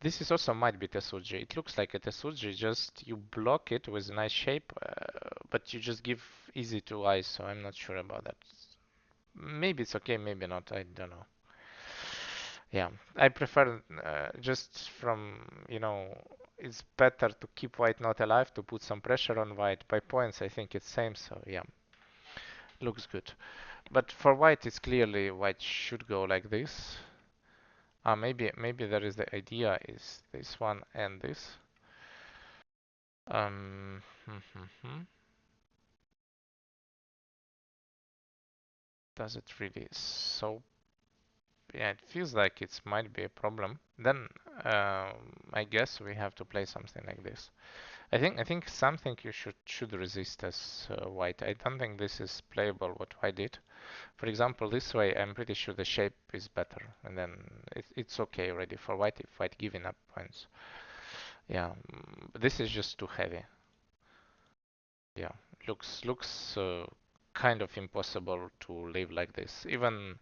this is also might be Tesuji. It looks like a Tesuji, just you block it with a nice shape, but you just give easy to eyes, so I'm not sure about that. Maybe it's okay, maybe not, I don't know. Yeah, I prefer just from, it's better to keep white not alive, to put some pressure on white. By points, I think it's same, so yeah, looks good. But for white, it's clearly white should go like this. Maybe there is the idea is this one and this. Um, Does it really? So yeah, it feels like it might be a problem. Then I guess we have to play something like this. I think something you should resist as white. I don't think this is playable what white did. For example, this way I'm pretty sure the shape is better, and then it's okay already for white if white giving up points. Yeah, this is just too heavy. Yeah, looks kind of impossible to live like this. Even,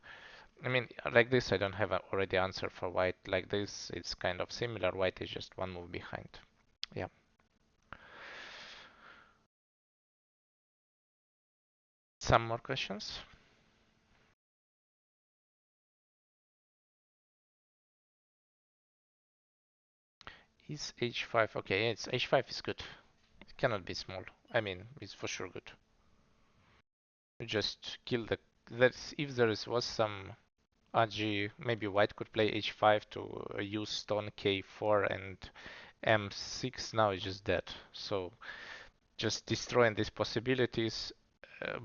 I mean, like this, I don't have a already answer for white. Like this, it's kind of similar. White is just one move behind. Yeah. Some more questions? Is h5 okay? It's h5 is good. It cannot be small. I mean, it's for sure good. You just kill the. That's if was some RG. Maybe white could play h5 to use stone k4 and m6. Now it's just dead. So just destroying these possibilities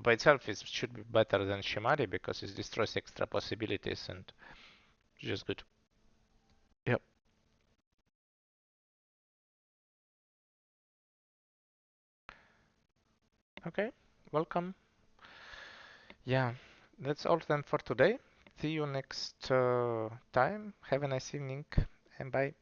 by itself should be better than Shimari because it destroys extra possibilities and just good. Yep. Okay. Welcome. Yeah, that's all then for today. See you next time. Have a nice evening and bye.